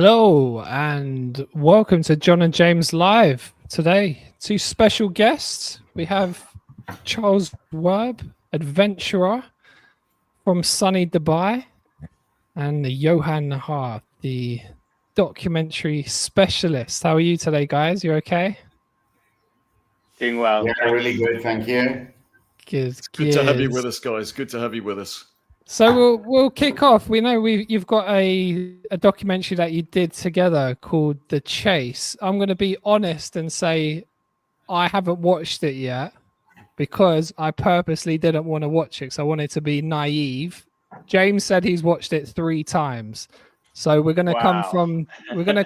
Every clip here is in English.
Hello and welcome to John and James Live. Today, two special guests. We have Charles Werb, adventurer from sunny Dubai, and Johan R, the documentary specialist. How are you today, guys? You okay? Doing well. Yeah, really good. Thank you. Good to have you with us, guys. Good to have you with us. So we'll kick off. We know you've got a documentary that you did together called The Chase. I'm going to be honest and say I haven't watched it yet because I purposely didn't want to watch it because I wanted to be naive. James said he's watched it 3 times. So we're going to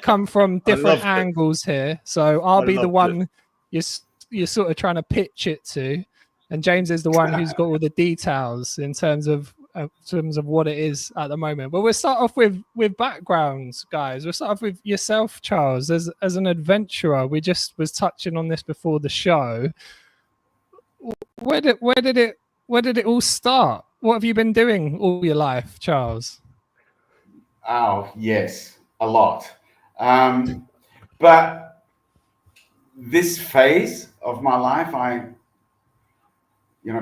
come from different angles here. So I'll be the one you're sort of trying to pitch it to, and James is the one who's got all the details in terms of what it is at the moment. But we'll start off with backgrounds, guys. We'll start off with yourself, Charles, as an adventurer. We just was touching on this before the show. Where did it all start? What have you been doing all your life, Charles? Oh, yes, a lot. But this phase of my life,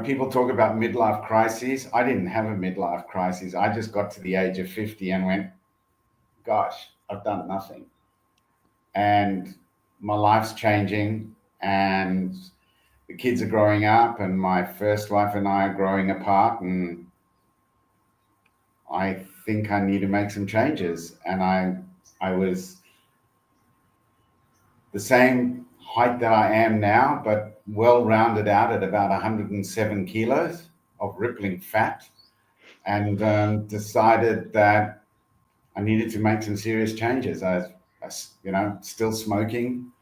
people talk about midlife crises. I didn't have a midlife crisis. I just got to the age of 50 and went, gosh, I've done nothing. And my life's changing and the kids are growing up and my first wife and I are growing apart, and I think I need to make some changes. And I was the same height that I am now, but well rounded out at about 107 kilos of rippling fat, and decided that I needed to make some serious changes. I still smoking,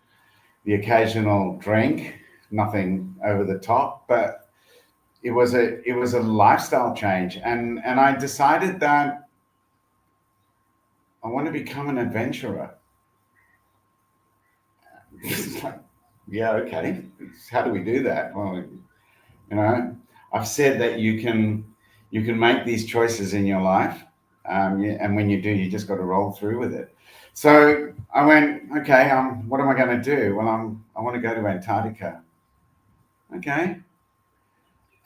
the occasional drink, nothing over the top, but it was a lifestyle change, and I decided that I want to become an adventurer. It's like, yeah, okay. How do we do that? Well, I've said that you can make these choices in your life, and when you do, you just got to roll through with it. So I went, okay, what am I going to do? Well, I want to go to Antarctica. Okay.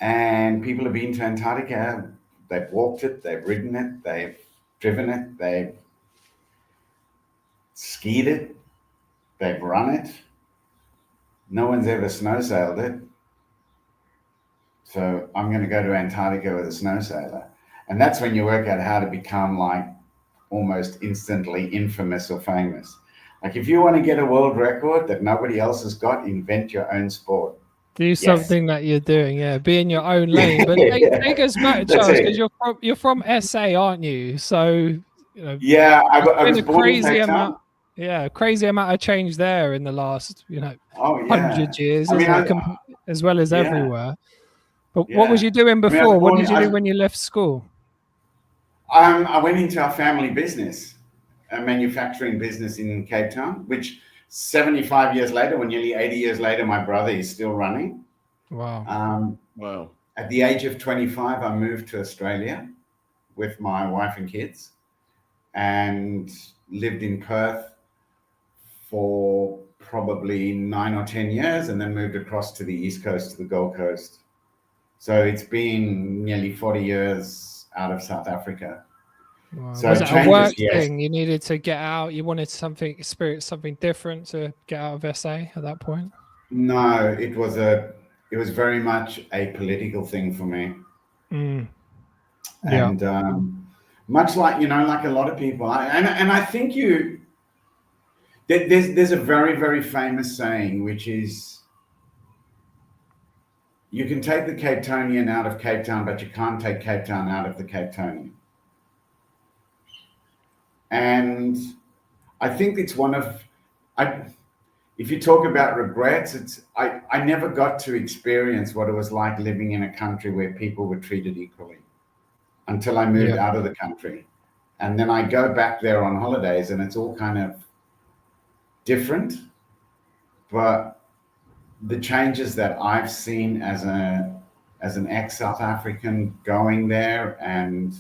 And people have been to Antarctica. They've walked it, they've ridden it, they've driven it, they've skied it, they've run it. No one's ever snow sailed it. So I'm going to go to Antarctica with a snow sailor. And that's when you work out how to become like almost instantly infamous or famous. Like if you want to get a world record that nobody else has got, invent your own sport. Do something that you're doing, yeah. Be in your own lane. But take us back, Charles, because you're from SA, aren't you? So yeah, I was born in Cape Town. Yeah, crazy amount of change there in the last 100 years, as well as everywhere. But what was you doing before? What did you do when you left school? I went into our family business, a manufacturing business in Cape Town, which 75 years later, or nearly 80 years later, my brother is still running. Wow. Wow. At the age of 25, I moved to Australia with my wife and kids and lived in Perth for probably 9 or 10 years, and then moved across to the East Coast, to the Gold Coast. So it's been nearly 40 years out of South Africa. Wow. So was it a work thing? You needed to get out? You wanted experience something different to get out of SA at that point? No, it was very much a political thing for me. Mm. And much like, like a lot of people, and I think there's a very, very famous saying, which is, you can take the Cape Townian out of Cape Town, but you can't take Cape Town out of the Cape Townian. And I think it's if you talk about regrets, I never got to experience what it was like living in a country where people were treated equally until I moved out of the country. And then I go back there on holidays and it's all kind of different. But the changes that I've seen as an ex-South African going there, and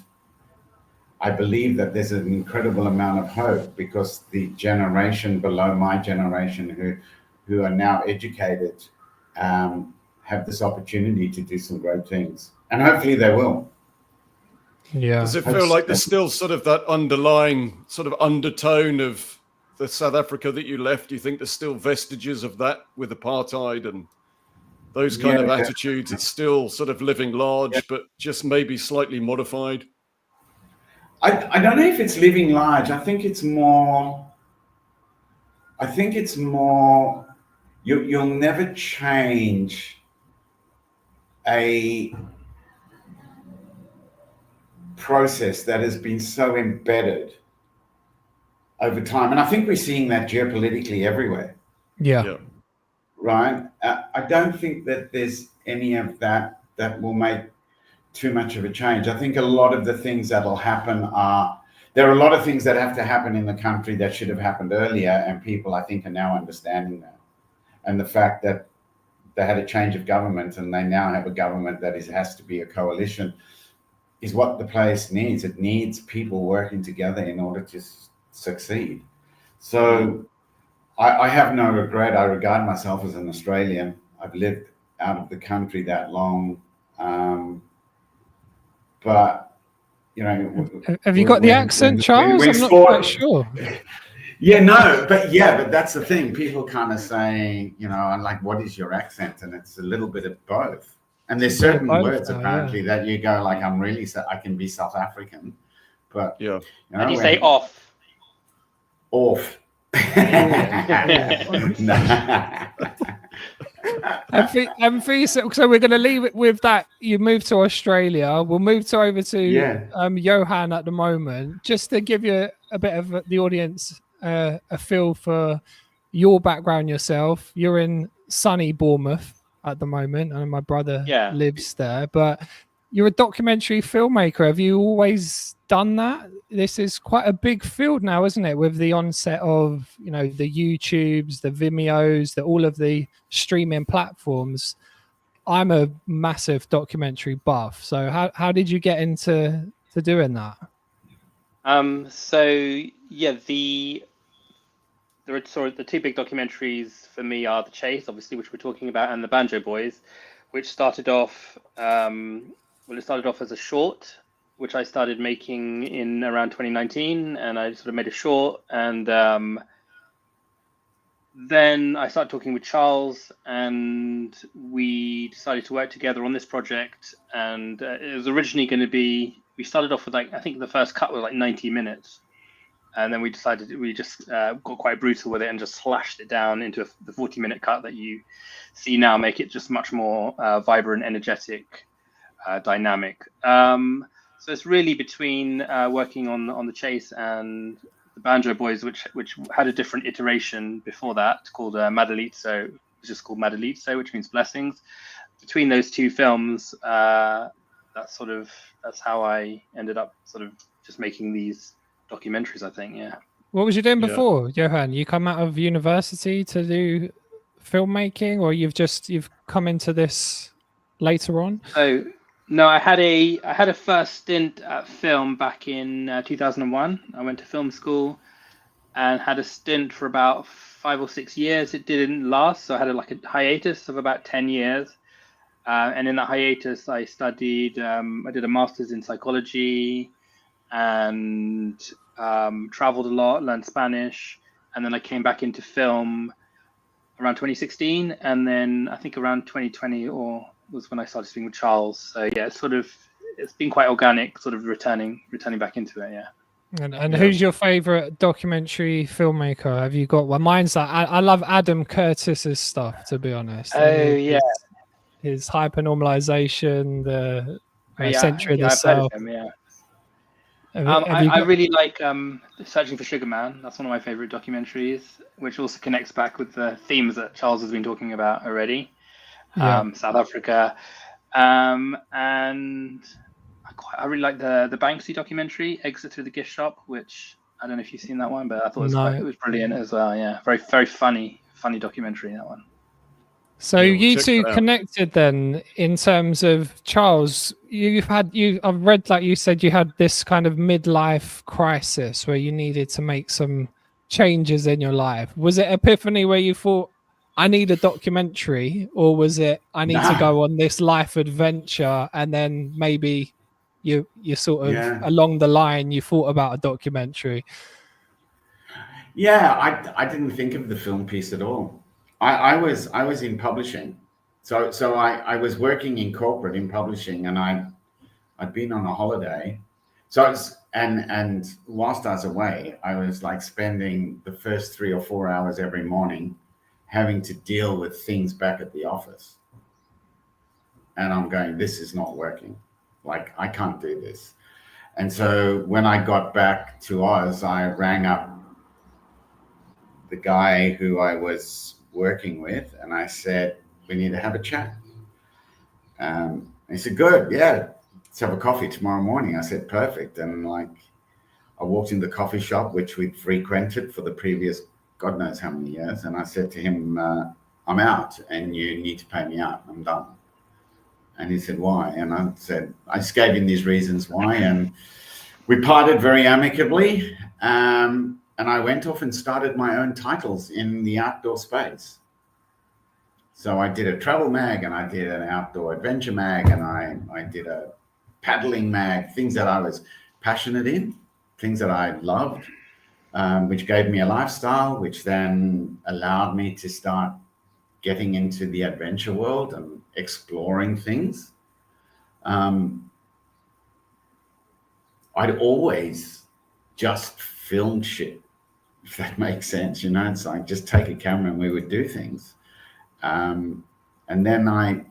I believe that there's an incredible amount of hope, because the generation below my generation who are now educated have this opportunity to do some great things, and hopefully they will. Yeah. Does it feel like there's still sort of that underlying sort of undertone of the South Africa that you left? Do you think there's still vestiges of that with apartheid and those kind of attitudes? It's still sort of living large, but just maybe slightly modified. I don't know if it's living large. I think it's more. You'll never change a process that has been so embedded over time, and I think we're seeing that geopolitically everywhere. Yeah. Right. I don't think that there's any of that will make too much of a change. I think a lot of the things that'll happen there are a lot of things that have to happen in the country that should have happened earlier, and people, I think, are now understanding that. And the fact that they had a change of government and they now have a government that has to be a coalition is what the place needs. It needs people working together in order to succeed. So I have no regret. I regard myself as an Australian. I've lived out of the country that long. But, you know, have you got the accent, Charles? I'm not quite sure. But that's the thing. People kind of say, you know, I'm like, what is your accent? And it's a little bit of both. And there's certain words apparently that you go like, I can be South African, but you know, how do you say off? Off. So we're going to leave it with that. You moved to Australia. We'll move over to Johan at the moment, just to give you a bit of the audience a feel for your background yourself. You're in sunny Bournemouth at the moment, and my brother lives there. But you're a documentary filmmaker. Have you always done that? This is quite a big field now, isn't it? With the onset of, you know, the YouTubes, the Vimeos, all of the streaming platforms. I'm a massive documentary buff. So how did you get into doing that? The two big documentaries for me are The Chase, obviously, which we're talking about, and The Banjo Boys, which started off as a short, which I started making in around 2019, and I sort of made a short, and then I started talking with Charles, and we decided to work together on this project. And it was originally going to be, we started off with I think the first cut was 90 minutes. And then we decided we just got quite brutal with it and just slashed it down into the 40-minute cut that you see now, make it just much more vibrant, energetic, dynamic. So it's really between working on The Chase and The Banjo Boys, which had a different iteration before that called Madalitso, which is called Madalitso, which means blessings. Between those two films, that's how I ended up sort of just making these documentaries, I think. What was you doing before, Johan? You come out of university to do filmmaking, or you've come into this later on? So no, I had a first stint at film back in 2001. I went to film school and had a stint for about 5 or 6 years. It didn't last, so I had a hiatus of about 10 years. And in that hiatus, I studied. I did a master's in psychology, and traveled a lot, learned Spanish, and then I came back into film around 2016, and then I think around 2020 was when I started speaking with Charles. So it's been quite organic, sort of returning back into it. And who's your favorite documentary filmmaker? Have you got one? Mine's I love Adam Curtis's stuff, to be honest. His hypernormalization, the Century of the Self. I really like Searching for Sugar Man. That's one of my favorite documentaries, which also connects back with the themes that Charles has been talking about already. South Africa, and I really like the Banksy documentary, Exit Through the Gift Shop, which I don't know if you've seen that one, but I thought it was brilliant as well. Yeah, very very funny documentary, that one. So Yeah, we'll you check two that out. connected then in terms of Charles, I've read, like you said, you had this kind of midlife crisis where you needed to make some changes in your life. Was it epiphany where you thought, I need a documentary, or was it I need to Nah. go on this life adventure, and then maybe you sort of Yeah. along the line you thought about a documentary? Yeah, I didn't think of the film piece at all. I was in publishing, so I was working in corporate in publishing, and I'd been on a holiday, so I was, and whilst I was away, I was like spending the first 3 or 4 hours every morning having to deal with things back at the office, and I'm going, this is not working. Like, I can't do this. And so when I got back to Oz, I rang up the guy who I was working with, and I said, we need to have a chat. He said, good, yeah, let's have a coffee tomorrow morning. I said, perfect. And like, I walked in the coffee shop, which we'd frequented for the previous God knows how many years. And I said to him, I'm out and you need to pay me out. I'm done. And he said, why? And I said, I just gave him these reasons why. And we parted very amicably. And I went off and started my own titles in the outdoor space. So I did a travel mag, and I did an outdoor adventure mag, and I did a paddling mag, things that I was passionate in, things that I loved, which gave me a lifestyle, which then allowed me to start getting into the adventure world and exploring things. I'd always just filmed shit, if that makes sense. You know, it's like just take a camera and we would do things. And then I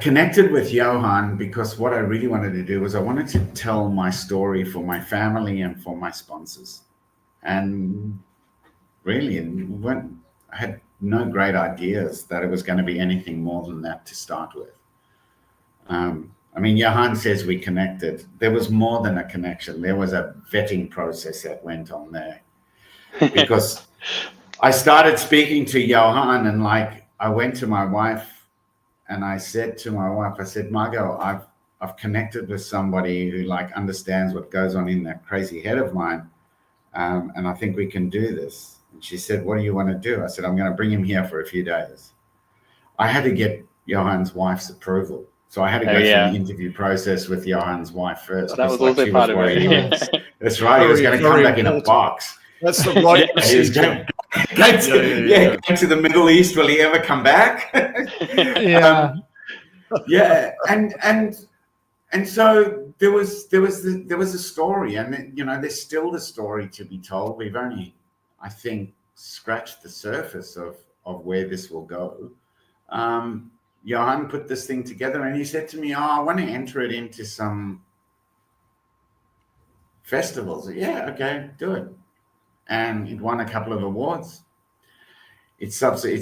connected with Johan because what I really wanted to do was I wanted to tell my story for my family and for my sponsors. And really, I had no great ideas that it was going to be anything more than that to start with. I mean, Johan says we connected. There was more than a connection. There was a vetting process that went on there. Because I started speaking to Johan, and like, I went to my wife and I said to my wife, I said, Margot, I've connected with somebody who like understands what goes on in that crazy head of mine. And I think we can do this. And she said, what do you want to do? I said, I'm going to bring him here for a few days. I had to get Johan's wife's approval. So I had to go through the interview process with Johan's wife first. That was also part of it. That's right. He was going to come back in a box. That's the right procedure. Go to the Middle East. Will he ever come back? And so there was a story, and you know, there's still the story to be told. We've only, I think, scratched the surface of where this will go. Johan put this thing together, and he said to me, I want to enter it into some festivals. Yeah, okay, do it. And it won a couple of awards. It's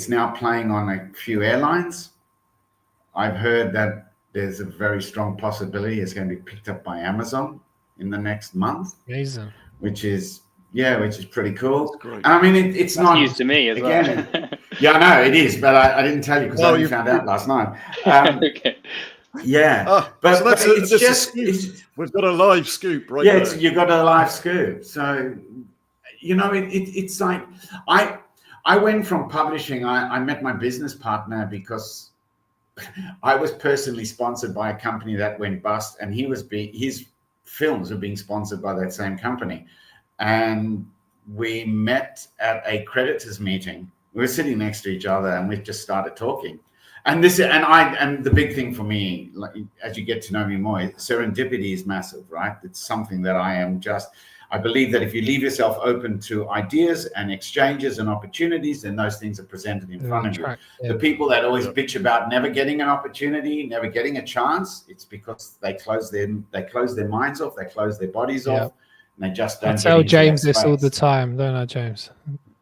now playing on a few airlines. I've heard that there's a very strong possibility it's going to be picked up by Amazon in the next month. Amazing. Which is pretty cool. Great. I mean, it's not news to me as well. Yeah, I know it is, but I didn't tell you because I only found out last night. Okay. Yeah, but it's just we've got a live scoop right there. Yeah, you've got a live scoop. So, you know, it's like I went from publishing. I met my business partner because I was personally sponsored by a company that went bust, and his films were being sponsored by that same company. And we met at a creditors meeting. We were sitting next to each other, and we just started talking. And the big thing for me, like, as you get to know me more, serendipity is massive, right? It's something that I believe that if you leave yourself open to ideas and exchanges and opportunities, then those things are presented in front of you. The people that always bitch about never getting an opportunity, never getting a chance, it's because they close their minds off, they close their bodies off, and they just don't. I tell James this all the time, don't I, James?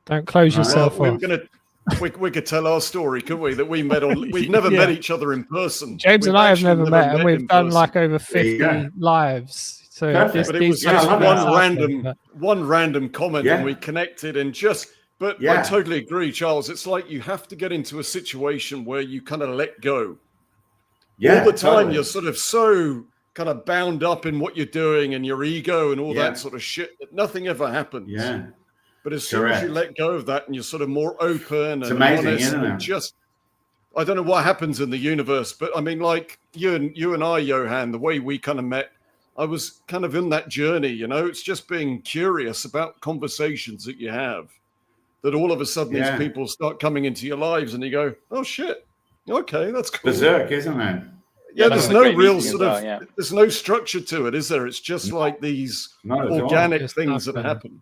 Don't close yourself off. We could tell our story, couldn't we? That we met we've never met each other in person. James and I have never met, and we've done like over 50 lives. So but it was just one random comment, and we connected, and just But Yeah, I totally agree, Charles. It's like you have to get into a situation where you kind of let go. yeah, All the time, totally. you're sort of so kind of bound up in what you're doing and your ego and all Yeah. that sort of shit that nothing ever happens. Yeah, But as soon as you correct. let go of that and you're sort of more open It's and amazing, honest isn't and it? just, I don't know what happens in the universe, but I mean, like you and I, Johan, the way we kind of met, I was kind of in that journey, you know, it's just being curious about conversations that you have, that all of a sudden these Yeah, people start coming into your lives and you go, oh shit, okay, that's cool. berserk, isn't it? Yeah, That there's was a no great real meeting as sort well, of, yeah. there's no structure to it, is there? It's just like these Not at all. organic Just things that happen. happen.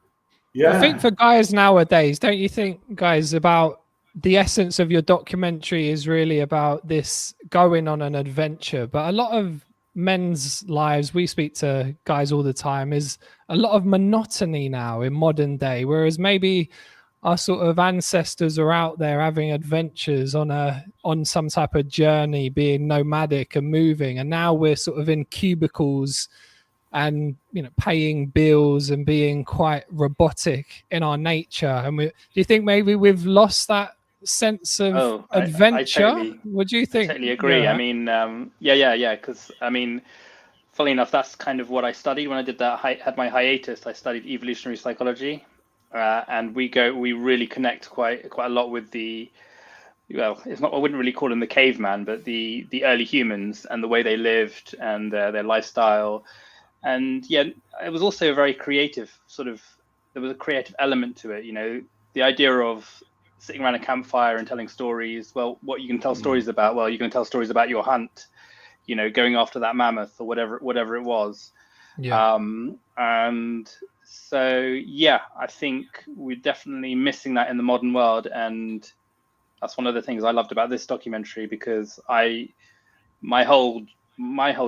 Yeah, I think for guys nowadays, don't you think, guys, about the essence of your documentary is really about this going on an adventure? But a lot of men's lives, we speak to guys all the time, is a lot of monotony now in modern day, whereas maybe our sort of ancestors are out there having adventures on some type of journey, being nomadic and moving, and now we're sort of in cubicles and paying bills and being quite robotic in our nature. And do you think maybe we've lost that sense of I adventure? What do you think? totally agree. Yeah. I mean, yeah. Because I mean, funnily enough, that's kind of what I studied when I did that. Had my hiatus. I studied evolutionary psychology, and we really connect quite a lot with the. Well, it's not. I wouldn't really call them the caveman, but the early humans and the way they lived and their lifestyle. And yeah, it was also a very creative sort of. There was a creative element to it. You know, the idea of sitting around a campfire and telling stories. Well, what you can tell stories about? Well, you can tell stories about your hunt. You know, going after that mammoth or whatever it was. Yeah. And so yeah, I think we're definitely missing that in the modern world, and that's one of the things I loved about this documentary, because my whole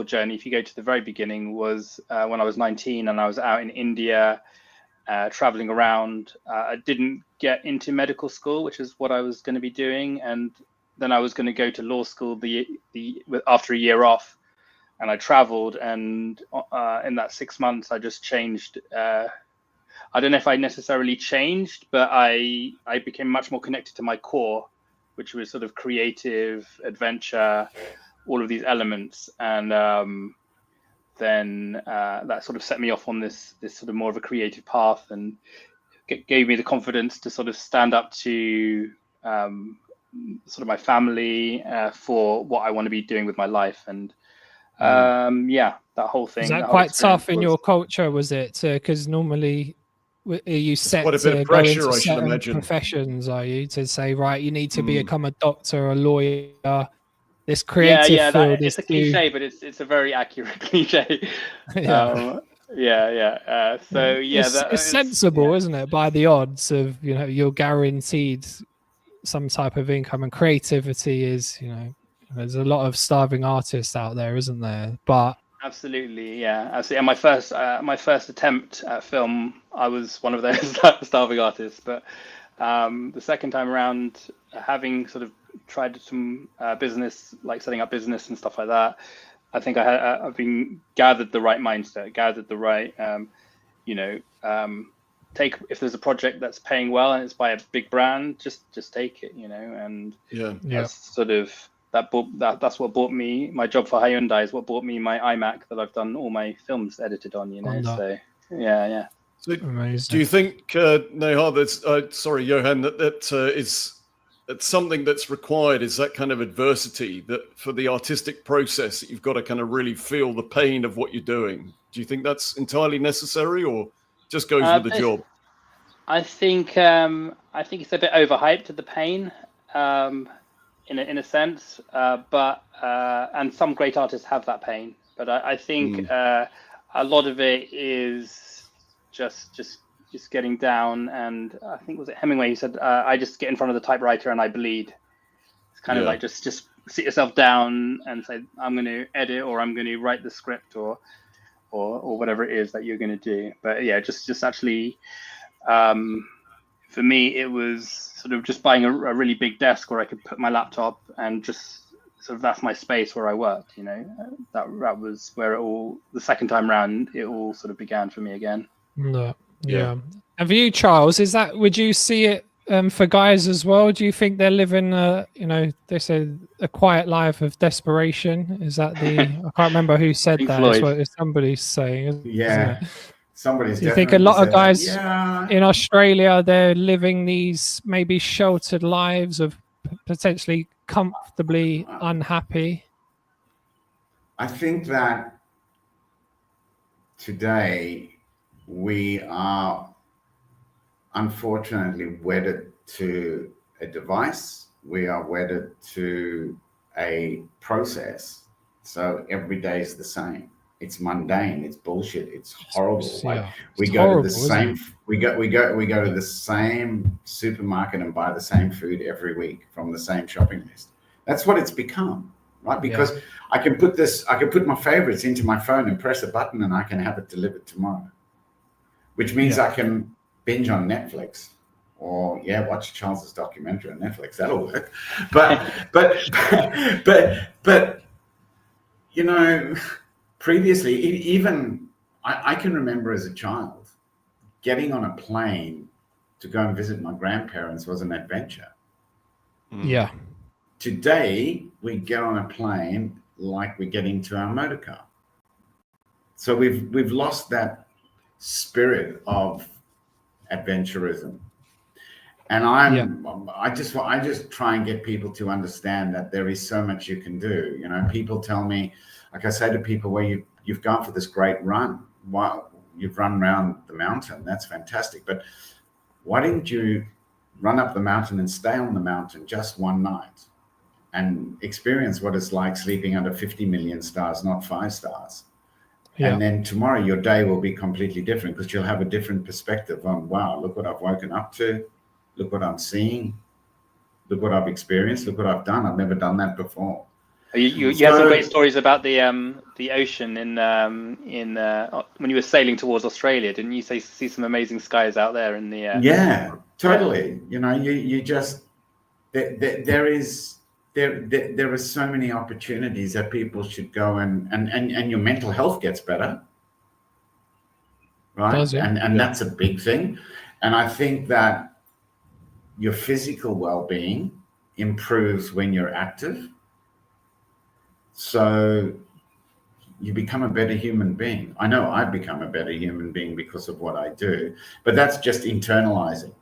journey, if you go to the very beginning, was when I was 19 and I was out in India, traveling around. I didn't get into medical school, which is what I was going to be doing, and then I was going to go to law school after a year off, and I traveled, and in that 6 months I just changed. I don't know if I necessarily changed, but I became much more connected to my core, which was sort of creative, adventure, all of these elements. And then that sort of set me off on this sort of more of a creative path, and gave me the confidence to sort of stand up to sort of my family for what I want to be doing with my life. And yeah, that whole thing. Is that quite tough in your culture, was it? Because normally are you set quite a bit to of go pressure, into I should certain imagine. professions? Are you to say, right, you need to become a doctor, a lawyer? This creative yeah, field it's a cliche, but it's a very accurate cliche. Yeah. So yeah, it's sensible, isn't it? By the odds of you're guaranteed some type of income, and creativity is there's a lot of starving artists out there, isn't there? But absolutely, yeah, absolutely. And my first attempt at film, I was one of those starving artists. But the second time around, having sort of tried some business, like setting up business and stuff like that, I think I've been gathered the right mindset, gathered the right, take, if there's a project that's paying well and it's by a big brand, just take it, and that's sort of that's what bought me my job for Hyundai, is what bought me my iMac that I've done all my films edited on, So yeah. So amazing. Do you think, Nayar, that's sorry, Johan, that is it's something that's required, is that kind of adversity, that for the artistic process that you've got to kind of really feel the pain of what you're doing? Do you think that's entirely necessary, or just goes with the job? I think it's a bit overhyped, the pain, in a sense, but and some great artists have that pain, but I think a lot of it is just getting down. And I think, was it Hemingway who said, I just get in front of the typewriter and I bleed. It's kind of like just sit yourself down and say, I'm going to edit, or I'm going to write the script, or whatever it is that you're going to do. But yeah, just actually, for me, it was sort of just buying a really big desk where I could put my laptop and just sort of, that's my space where I work. That was where it all, the second time round, it all sort of began for me again. No. Yeah. And for you, Charles, would you see it for guys as well? Do you think they're living, they say a quiet life of desperation? Is that the? I can't remember who said Pink that. Floyd. It's somebody's saying, isn't Yeah, it? somebody's Do you think a definitely lot of said that. guys Yeah, in Australia, they're living these maybe sheltered lives of potentially comfortably unhappy? I think that today we are unfortunately wedded to a device. We are wedded to a process. So every day is the same. It's mundane. It's bullshit. It's horrible. Like we it's go horrible, to the isn't same. it? We go to the same supermarket and buy the same food every week from the same shopping list. That's what it's become, right? Because I can put my favorites into my phone and press a button and I can have it delivered tomorrow, which means I can binge on Netflix or watch Charles's documentary on Netflix. That'll work. But you know, previously, even I can remember as a child getting on a plane to go and visit my grandparents was an adventure. Yeah. Today, we get on a plane like we get into our motor car. So we've lost that spirit of adventurism. And I just try and get people to understand that there is so much you can do. You know, people tell me, like I say to people, well, you've gone for this great run. Why you've run around the mountain? That's fantastic. But why didn't you run up the mountain and stay on the mountain just one night and experience what it's like sleeping under 50 million stars, not 5 stars? Yeah. And then tomorrow your day will be completely different because you'll have a different perspective on, wow, look what I've woken up to. Look what I'm seeing. Look what I've experienced. Look what I've done. I've never done that before. You had some great stories about the ocean in when you were sailing towards Australia, didn't you? See some amazing skies out there in the Yeah, totally. You know, you just there are so many opportunities that people should go and your mental health gets better, right? Does, yeah. And that's a big thing. And I think that your physical well-being improves when you're active. So you become a better human being. I know I've become a better human being because of what I do, but that's just internalizing,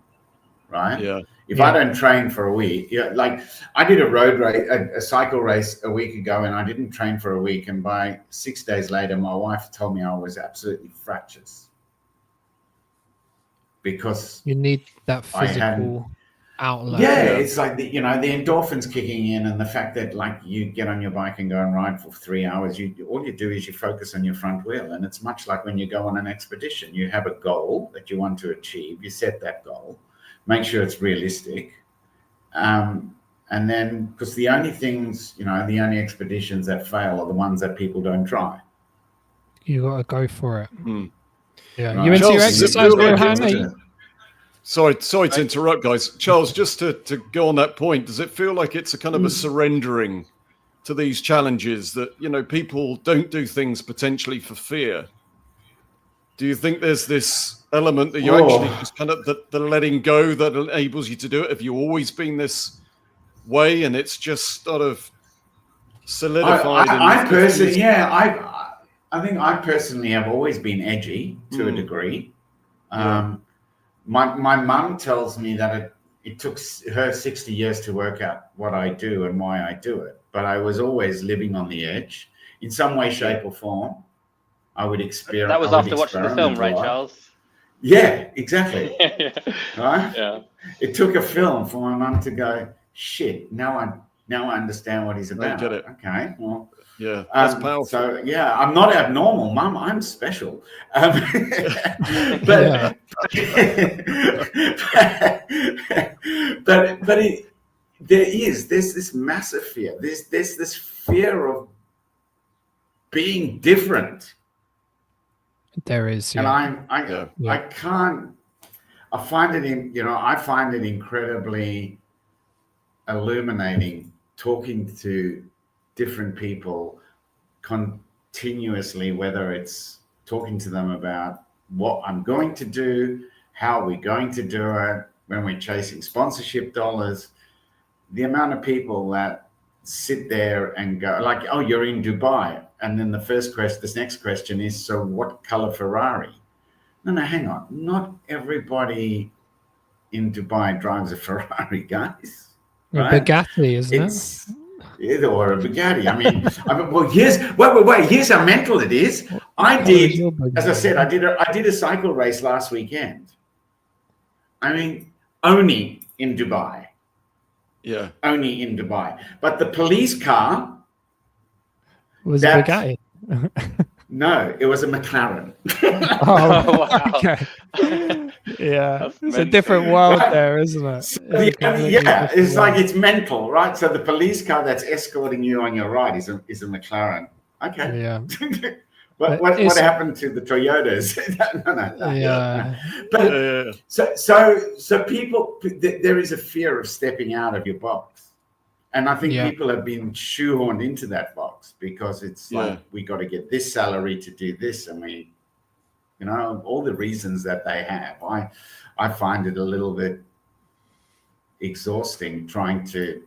right? Yeah. If I don't train for a week, like I did a road race, a cycle race a week ago, and I didn't train for a week. And by 6 days later, my wife told me I was absolutely fractious because you need that physical outlet. Yeah, it's like the endorphins kicking in, and the fact that like you get on your bike and go and ride for 3 hours. All you do is you focus on your front wheel, and it's much like when you go on an expedition. You have a goal that you want to achieve. You set that goal, make sure it's realistic, and then because the only things, the only expeditions that fail are the ones that people don't try. You got to go for it. Yeah, right. You into your Charles, exercise, Johan? Sorry to interrupt, guys. Charles, just to go on that point, does it feel like it's a kind of a surrendering to these challenges that, people don't do things potentially for fear? Do you think there's this element that you actually just kind of the letting go that enables you to do it? Have you always been this way and it's just sort of solidified? I think I personally have always been edgy to a degree. My mum tells me that it took her 60 years to work out what I do and why I do it. But I was always living on the edge in some way, shape or form. I would experiment. That was after watching the film, right, Charles? Yeah, exactly. Right? Yeah. It took a film for my mum to go, shit, now I understand what he's about. I get it. Okay, well. Yeah, that's powerful. So I'm not abnormal, Mum. I'm special. There's this massive fear. There's this fear of being different. There is, and I can't. I find it incredibly illuminating talking to different people continuously, whether it's talking to them about what I'm going to do, how we're going to do it, when we're chasing sponsorship dollars, the amount of people that sit there and go like, oh, you're in Dubai. And then this next question is, so what color Ferrari? No, hang on. Not everybody in Dubai drives a Ferrari, guys. Right? A Bugatti, isn't it? Or a Bugatti. I mean, well, here's how mental it is. I did, as I said, I did a cycle race last weekend. I mean, only in Dubai. Yeah. Only in Dubai. But the police car was a Bugatti. No, it was a McLaren. Oh, wow. Okay. Yeah, it's a different world there, isn't it? It's like it's mental, right? So the police car that's escorting you on your ride is a McLaren. Okay. Yeah. What happened to the Toyotas? No. But so people, there is a fear of stepping out of your box, and I think people have been shoehorned into that box because it's like we got to get this salary to do this. I mean, all the reasons that they have. I find it a little bit exhausting trying to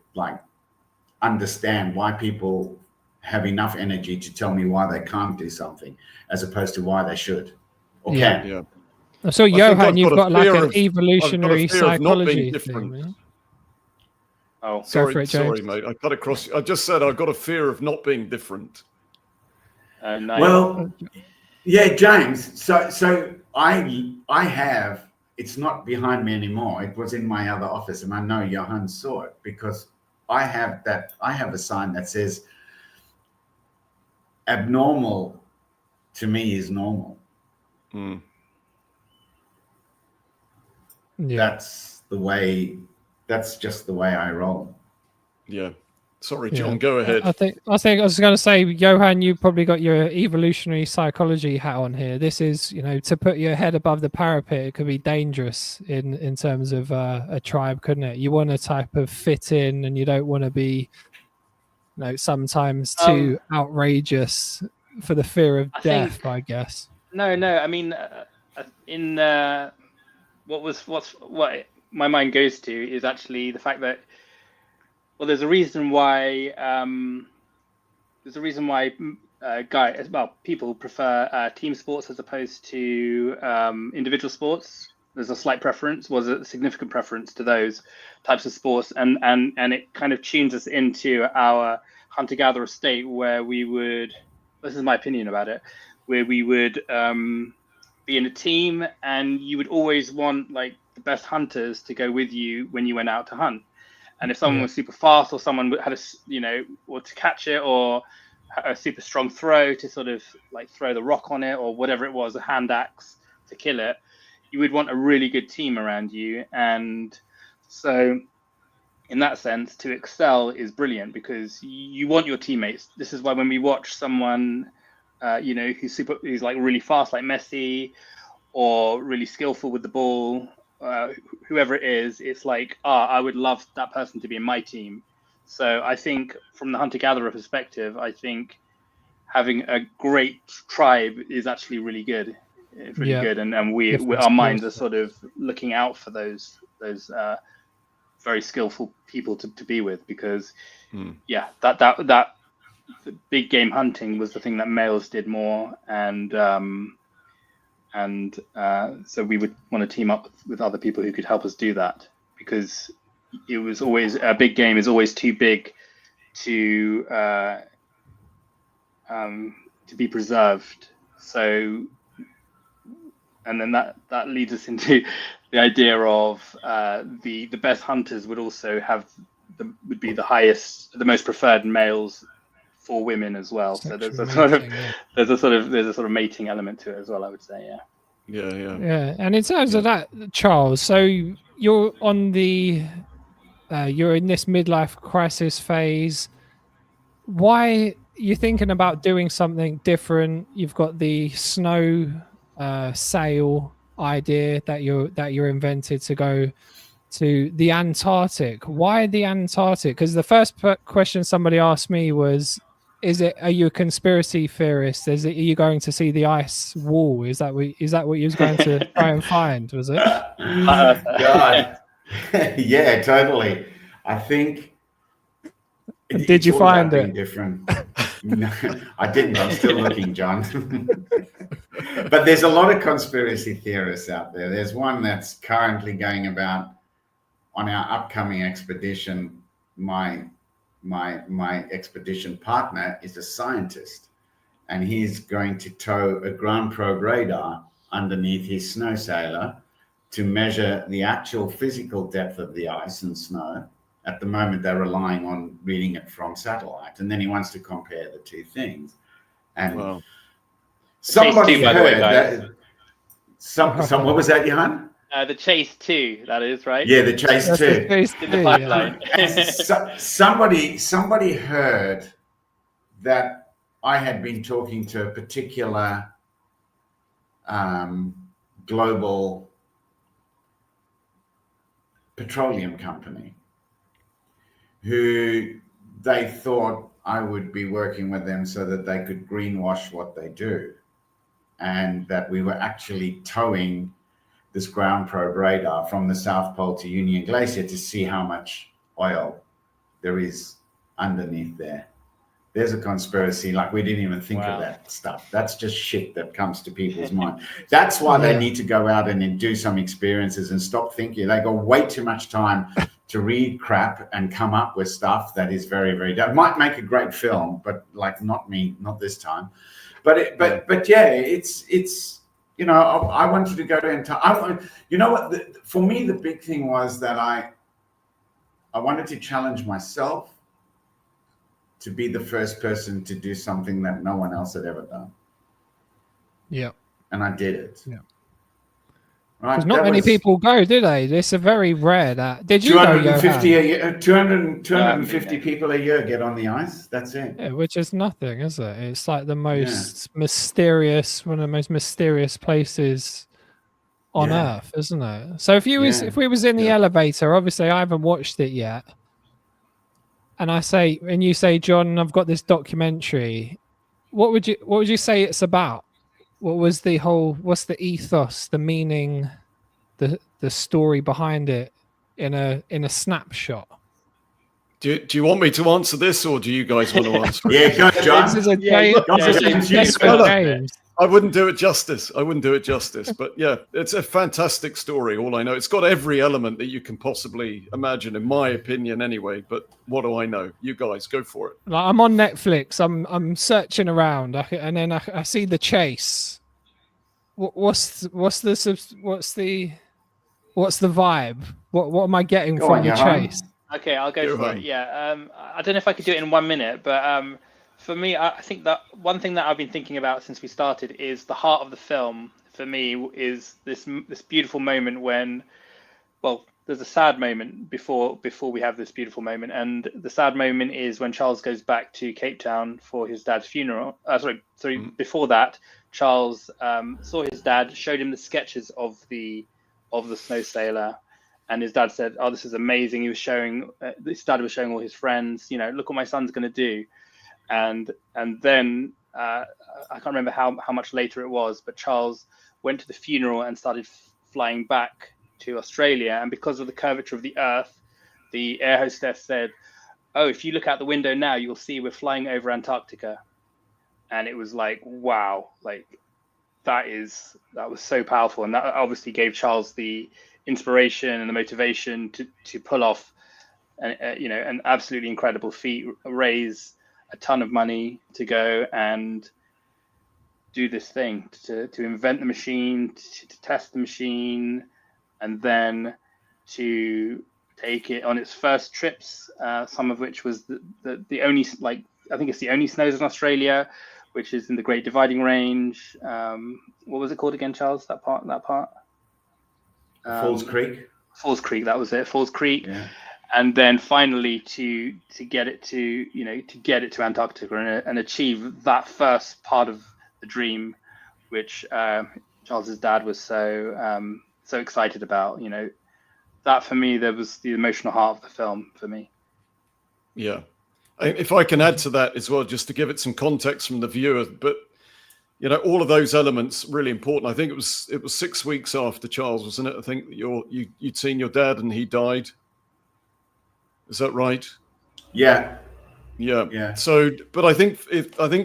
understand why people have enough energy to tell me why they can't do something as opposed to why they should or can. Yeah. So Johan, you've got like an evolutionary psychology thing, man. Oh, sorry, mate. I got across. I just said I've got a fear of not being different. Well, yeah, James. So I have. It's not behind me anymore. It was in my other office, and I know Johan saw it because I have a sign that says, abnormal to me is normal. Mm. Yeah. That's just the way I roll. Yeah. Sorry, John, go ahead. I think I was going to say, Johan, you probably got your evolutionary psychology hat on here. This is, to put your head above the parapet, it could be dangerous in terms of a tribe, couldn't it? You want a type of fit in, and you don't want to be sometimes too outrageous for the fear of death, I guess. No. I mean, in what my mind goes to is actually the fact that, well, there's a reason why people prefer team sports as opposed to individual sports. There's a slight preference, a significant preference to those types of sports, and it kind of tunes us into our hunter-gatherer state where we would, this is my opinion about it, where we would be in a team, and you would always want like the best hunters to go with you when you went out to hunt. And if someone was super fast, or someone had or to catch it, or a super strong throw to sort of like throw the rock on it, or whatever it was, a hand axe to kill it, you would want a really good team around you. And so in that sense, to excel is brilliant because you want your teammates. This is why when we watch someone, who's like really fast, like Messi, or really skillful with the ball, whoever it is, it's like, I would love that person to be in my team. So I think from the hunter-gatherer perspective, I think having a great tribe is actually really good. It's really good, and our minds are sort of looking out for those very skillful people to be with, because that big game hunting was the thing that males did more, and so we would want to team up with other people who could help us do that, because it was always, a big game is always too big to be preserved. So, and then that leads us into the idea of the best hunters would also would be the most preferred males for women as well. So there's a sort of mating element to it as well, I would say. Yeah. And in terms of that, Charles, so you're on you're in this midlife crisis phase. Why you're thinking about doing something different? You've got the snow sail idea that you're invented to go to the Antarctic. Why the Antarctic? Because the first question somebody asked me was, are you a conspiracy theorist? Are you going to see the ice wall? Is that what you was going to try and find? Was it? God, Yeah, totally. I think. Did you find it? Different. No, I didn't. I'm still looking, John. But there's a lot of conspiracy theorists out there. There's one that's currently going about on our upcoming expedition. My expedition partner is a scientist, and he's going to tow a ground probe radar underneath his snow sailor to measure the actual physical depth of the ice and snow. At the moment, they're relying on reading it from satellite, and then he wants to compare the two things. And Wow. somebody by the way, heard that. Some what was that, Johan? The Chase 2, that is, right? Yeah, the Chase That's the 2. Chase In the 2, pipeline. Somebody heard that I had been talking to a particular global petroleum company who they thought I would be working with them so that they could greenwash what they do, and that we were actually towing this ground probe radar from the South Pole to Union Glacier to see how much oil there is underneath there. There's a conspiracy, like we didn't even think of that stuff. That's just shit that comes to people's mind. That's why they need to go out and do some experiences and stop thinking. They got way too much time to read crap and come up with stuff that is very, very dumb. It might make a great film, but like not this time. But yeah, it's you know, I wanted to go to Antarctica. You know what? For me, the big thing was that I wanted to challenge myself to be the first person to do something that no one else had ever done. Yeah. And I did it. Yeah. Right. Because not many people go, do they? It's a very rare that. Did you 250 go? a year, 250 people a year get on the ice. That's it. Yeah, which is nothing, is it? It's like the most mysterious, one of the most mysterious places on Earth, isn't it? So if we was in the elevator, obviously I haven't watched it yet, and you say, John, I've got this documentary. What would you say it's about? What's the ethos, the meaning, the story behind it in a snapshot? Do you want me to answer this, or do you guys want to answer it? Yeah, go, John. This is a James. I wouldn't do it justice. But yeah, it's a fantastic story. All I know, it's got every element that you can possibly imagine, in my opinion, anyway. But what do I know? You guys go for it. Like, I'm on Netflix. I'm searching around, and then I see The Chase. What's the vibe? What am I getting from The Chase? Okay, I'll go for it. Yeah, I don't know if I could do it in 1 minute, but for me, I think that one thing that I've been thinking about since we started is the heart of the film. For me, is this beautiful moment when, well, there's a sad moment before we have this beautiful moment, and the sad moment is when Charles goes back to Cape Town for his dad's funeral. Before that, Charles saw his dad, showed him the sketches of the snow sailor. And his dad said, "Oh, this is amazing." His dad was showing all his friends, look what my son's going to do. And then I can't remember how much later it was, but Charles went to the funeral and started flying back to Australia. And because of the curvature of the Earth, the air hostess said, "Oh, if you look out the window now, you'll see we're flying over Antarctica." And it was like, wow, like that was so powerful. And that obviously gave Charles the inspiration and the motivation to pull off an absolutely incredible feat, raise a ton of money to go and do this thing, to invent the machine, to test the machine, and then to take it on its first trips, some of which was the only, like, I think it's the only snows in Australia, which is in the Great Dividing Range. What was it called again, Charles? That part? Falls Creek. Falls Creek, that was it. Falls Creek. Yeah. And then finally to get it to Antarctica and achieve that first part of the dream, which Charles's dad was so excited about. That for me, there was the emotional heart of the film for me. Yeah. If I can add to that as well, just to give it some context from the viewer, but all of those elements really important. I think it was 6 weeks after Charles, wasn't it? I think you'd seen your dad and he died. Is that right? Yeah. Yeah. So, but I think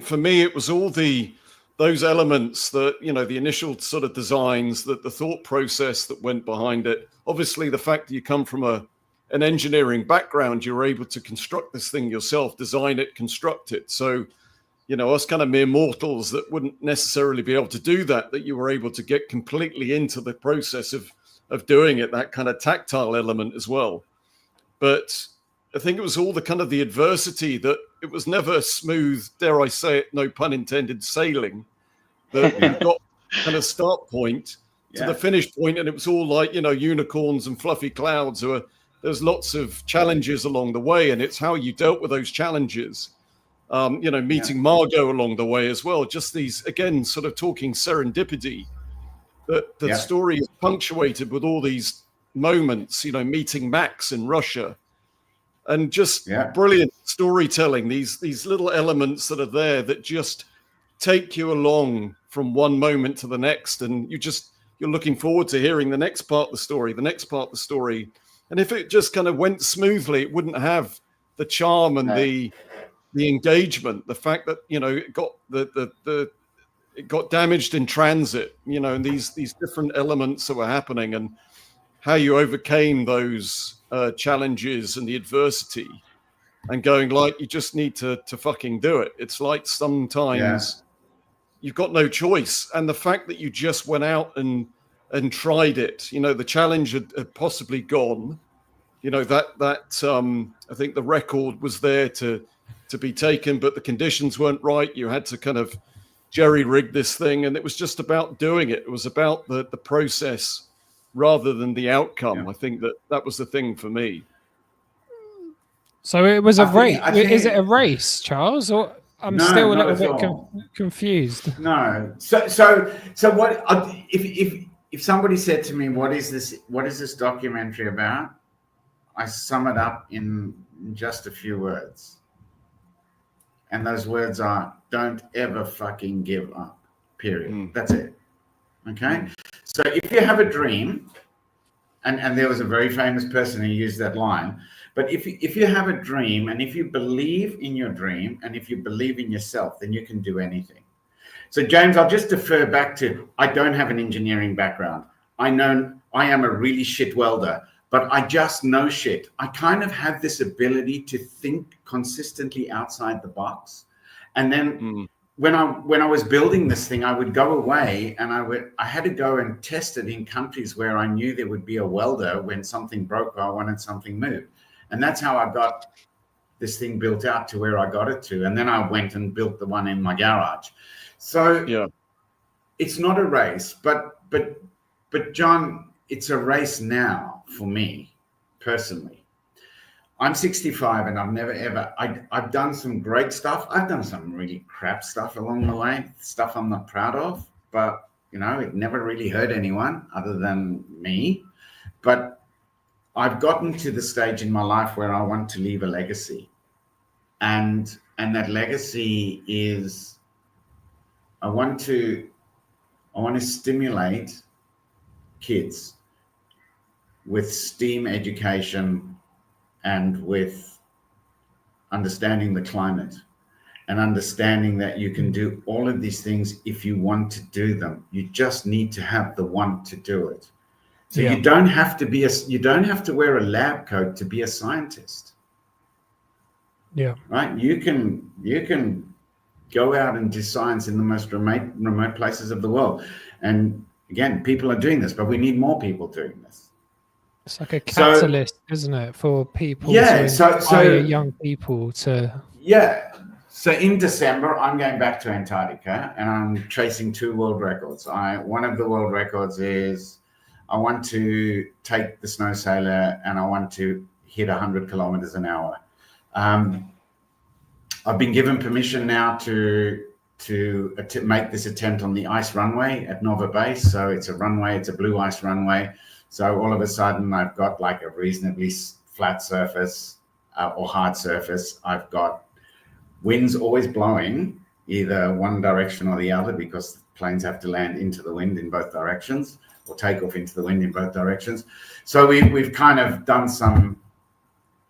for me it was all those elements that, the initial sort of designs, that the thought process that went behind it. Obviously, the fact that you come from an engineering background, you're able to construct this thing yourself, design it, construct it. So, us kind of mere mortals that wouldn't necessarily be able to do that you were able to get completely into the process of doing it, that kind of tactile element as well. But I think it was all the kind of the adversity, that it was never smooth, dare I say it, no pun intended, sailing, that you got kind of start point to the finish point, and it was all like, unicorns and fluffy clouds. There's lots of challenges along the way, and it's how you dealt with those challenges. Meeting Margot along the way as well. Just these, again, sort of talking serendipity, that the story is punctuated with all these moments, meeting Max in Russia, and just brilliant storytelling, these little elements that are there that just take you along from one moment to the next, and you're looking forward to hearing the next part of the story. And if it just kind of went smoothly, it wouldn't have the charm and the engagement. The fact that it got it got damaged in transit, and these different elements that were happening, and how you overcame those challenges and the adversity, and going like, you just need to fucking do it. It's like sometimes you've got no choice, and the fact that you just went out and tried it, the challenge had possibly gone, that I think the record was there to be taken, but the conditions weren't right. You had to kind of jerry-rig this thing, and it was just about doing it. It was about the process rather than the outcome. I think that was the thing for me. So it was a race. Is it a race, Charles? Or I'm still a little bit confused. No. So what? If somebody said to me, "What is this documentary about?" I sum it up in just a few words, and those words are: don't ever fucking give up. Period. That's it. Okay. So if you have a dream, and there was a very famous person who used that line, but if you have a dream, and if you believe in your dream, and if you believe in yourself, then you can do anything. So James, I'll just defer back to, I don't have an engineering background. I know I am a really shit welder, but I just know shit. I kind of have this ability to think consistently outside the box. And then when I was building this thing, I would go away and I had to go and test it in countries where I knew there would be a welder when something broke or I wanted something moved. And that's how I got this thing built out to where I got it to. And then I went and built the one in my garage. So it's not a race, but John, it's a race now for me personally. I'm 65 and I've never ever, I've done some great stuff. I've done some really crap stuff along the way, stuff I'm not proud of, but it never really hurt anyone other than me. But I've gotten to the stage in my life where I want to leave a legacy. And that legacy is, I want to stimulate kids with STEAM education and with understanding the climate and understanding that you can do all of these things if you want to do them. You just need to have the want to do it. So you don't have to wear a lab coat to be a scientist. Yeah. Right? You can go out and do science in the most remote places of the world. And again, people are doing this, but we need more people doing this. It's like a catalyst, isn't it, for people to inspire young people to... Yeah. So in December, I'm going back to Antarctica and I'm chasing 2 world records. One of the world records is I want to take the snow sailor and I want to hit 100 kilometers an hour. I've been given permission now to make this attempt on the ice runway at Nova Base. So it's a runway, it's a blue ice runway. So all of a sudden I've got like a reasonably flat surface or hard surface. I've got winds always blowing either one direction or the other, because planes have to land into the wind in both directions or take off into the wind in both directions. So we've kind of done some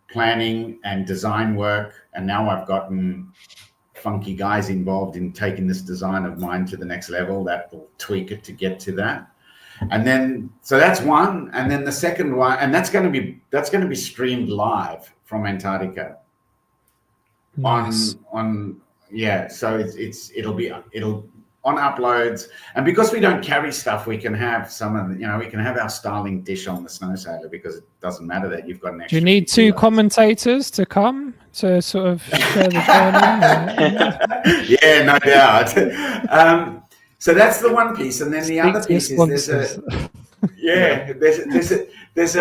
planning and design work, and now I've gotten funky guys involved in taking this design of mine to the next level that will tweak it to get to that. And then, so that's one. And then the second one, and that's going to be streamed live from Antarctica. Nice. So it'll on uploads. And because we don't carry stuff, we can have we can have our Starlink dish on the snow sailor, because it doesn't matter that you've got an extra. Do you need two commentators to come to sort of share the journey? Yeah, no doubt. So that's the one piece, and then the other piece is there's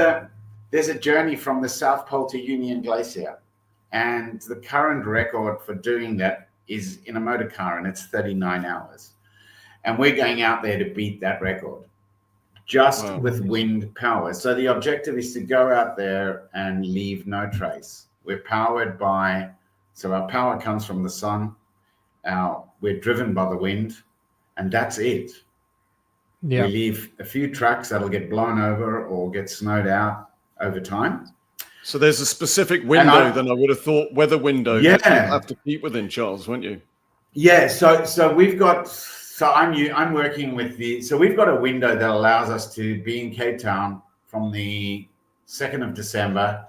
a journey from the South Pole to Union Glacier, and the current record for doing that is in a motor car, and it's 39 hours. And we're going out there to beat that record just with wind power. So the objective is to go out there and leave no trace. We're powered by, so our power comes from the sun. We're driven by the wind, and that's it. Yeah. We leave a few tracks that'll get blown over or get snowed out over time. So there's a specific window, then I would have thought, weather window. Yeah. That you have to keep within, Charles, won't you? Yeah. So we've got. So I'm working with so we've got a window that allows us to be in Cape Town from the 2nd of December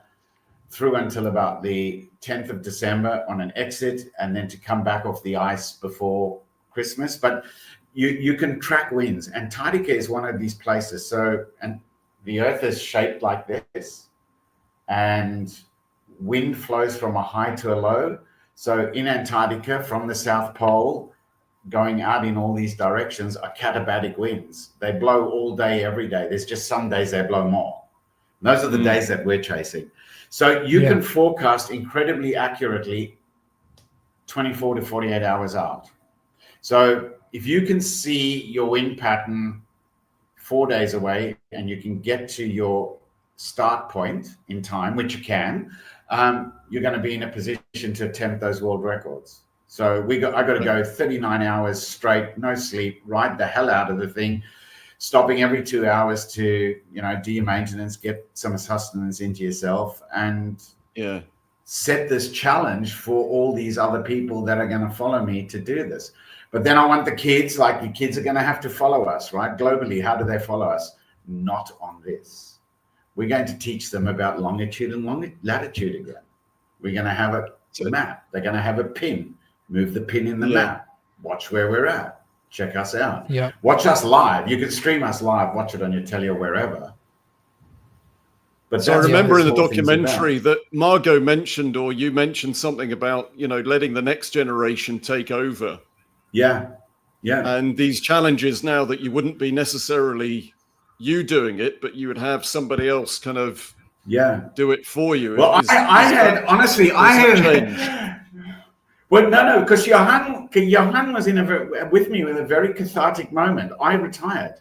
through until about the 10th of December on an exit, and then to come back off the ice before Christmas. But you can track winds. Antarctica is one of these places. So, and the Earth is shaped like this, and wind flows from a high to a low. So in Antarctica, from the South Pole, going out in all these directions are katabatic winds. They blow all day, every day. There's just some days they blow more. And those are the days that we're chasing. So you can forecast incredibly accurately 24 to 48 hours out. So if you can see your wind pattern 4 days away, and you can get to your start point in time, which you can, you're going to be in a position to attempt those world records. So I got to go 39 hours straight, no sleep, ride the hell out of the thing, stopping every 2 hours to, do your maintenance, get some sustenance into yourself, and set this challenge for all these other people that are going to follow me to do this. But then I want the kids, like the kids are going to have to follow us, right? Globally, how do they follow us? Not on this. We're going to teach them about longitude and latitude again. We're going to have a map. They're going to have a pin. Move the pin in the map. Watch where we're at. Check us out. Yeah. Watch us live. You can stream us live. Watch it on your telly or wherever. But so I remember in the documentary that Margot mentioned, or you mentioned something about, letting the next generation take over. Yeah. Yeah. And these challenges now that you wouldn't be necessarily you doing it, but you would have somebody else kind of do it for you. Well, I had well, no, because Johan was with me in a very cathartic moment. I retired.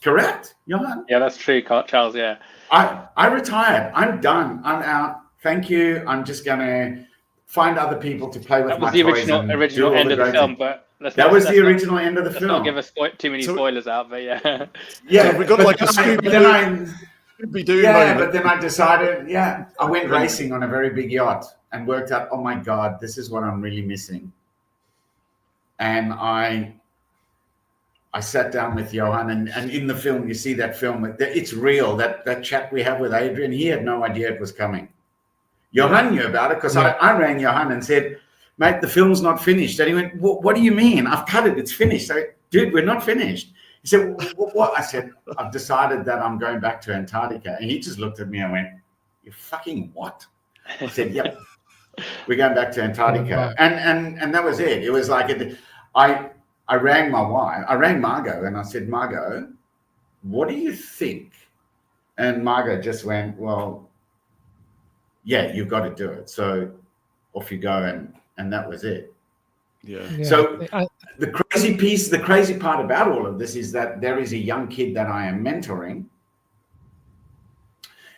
Correct, Johan? Yeah, that's true, Charles. Yeah. I retired. I'm done. I'm out. Thank you. I'm just going to find other people to play with. That was the original end of the film, but that was the original end of the film. Let's not give us too many spoilers out, but yeah. Yeah, so we got like a Scooby-Doo moment. But then I decided, I went racing on a very big yacht and worked out, oh my God, this is what I'm really missing. And I sat down with Johan, and in the film, you see that film, it's real, that chat we have with Adrian, he had no idea it was coming. Johan knew about it, because I rang Johan and said, mate, the film's not finished. And he went, what do you mean? I've cut it, it's finished. I went, dude, we're not finished. He said, what? I said, I've decided that I'm going back to Antarctica. And he just looked at me and went, you fucking what? I said, yep, we're going back to Antarctica. And that was it. It was like, I rang my wife, I rang Margot, and I said, Margot, what do you think? And Margot just went, well, yeah, you've got to do it. So off you go. And that was it. Yeah. So the crazy part about all of this is that there is a young kid that I am mentoring.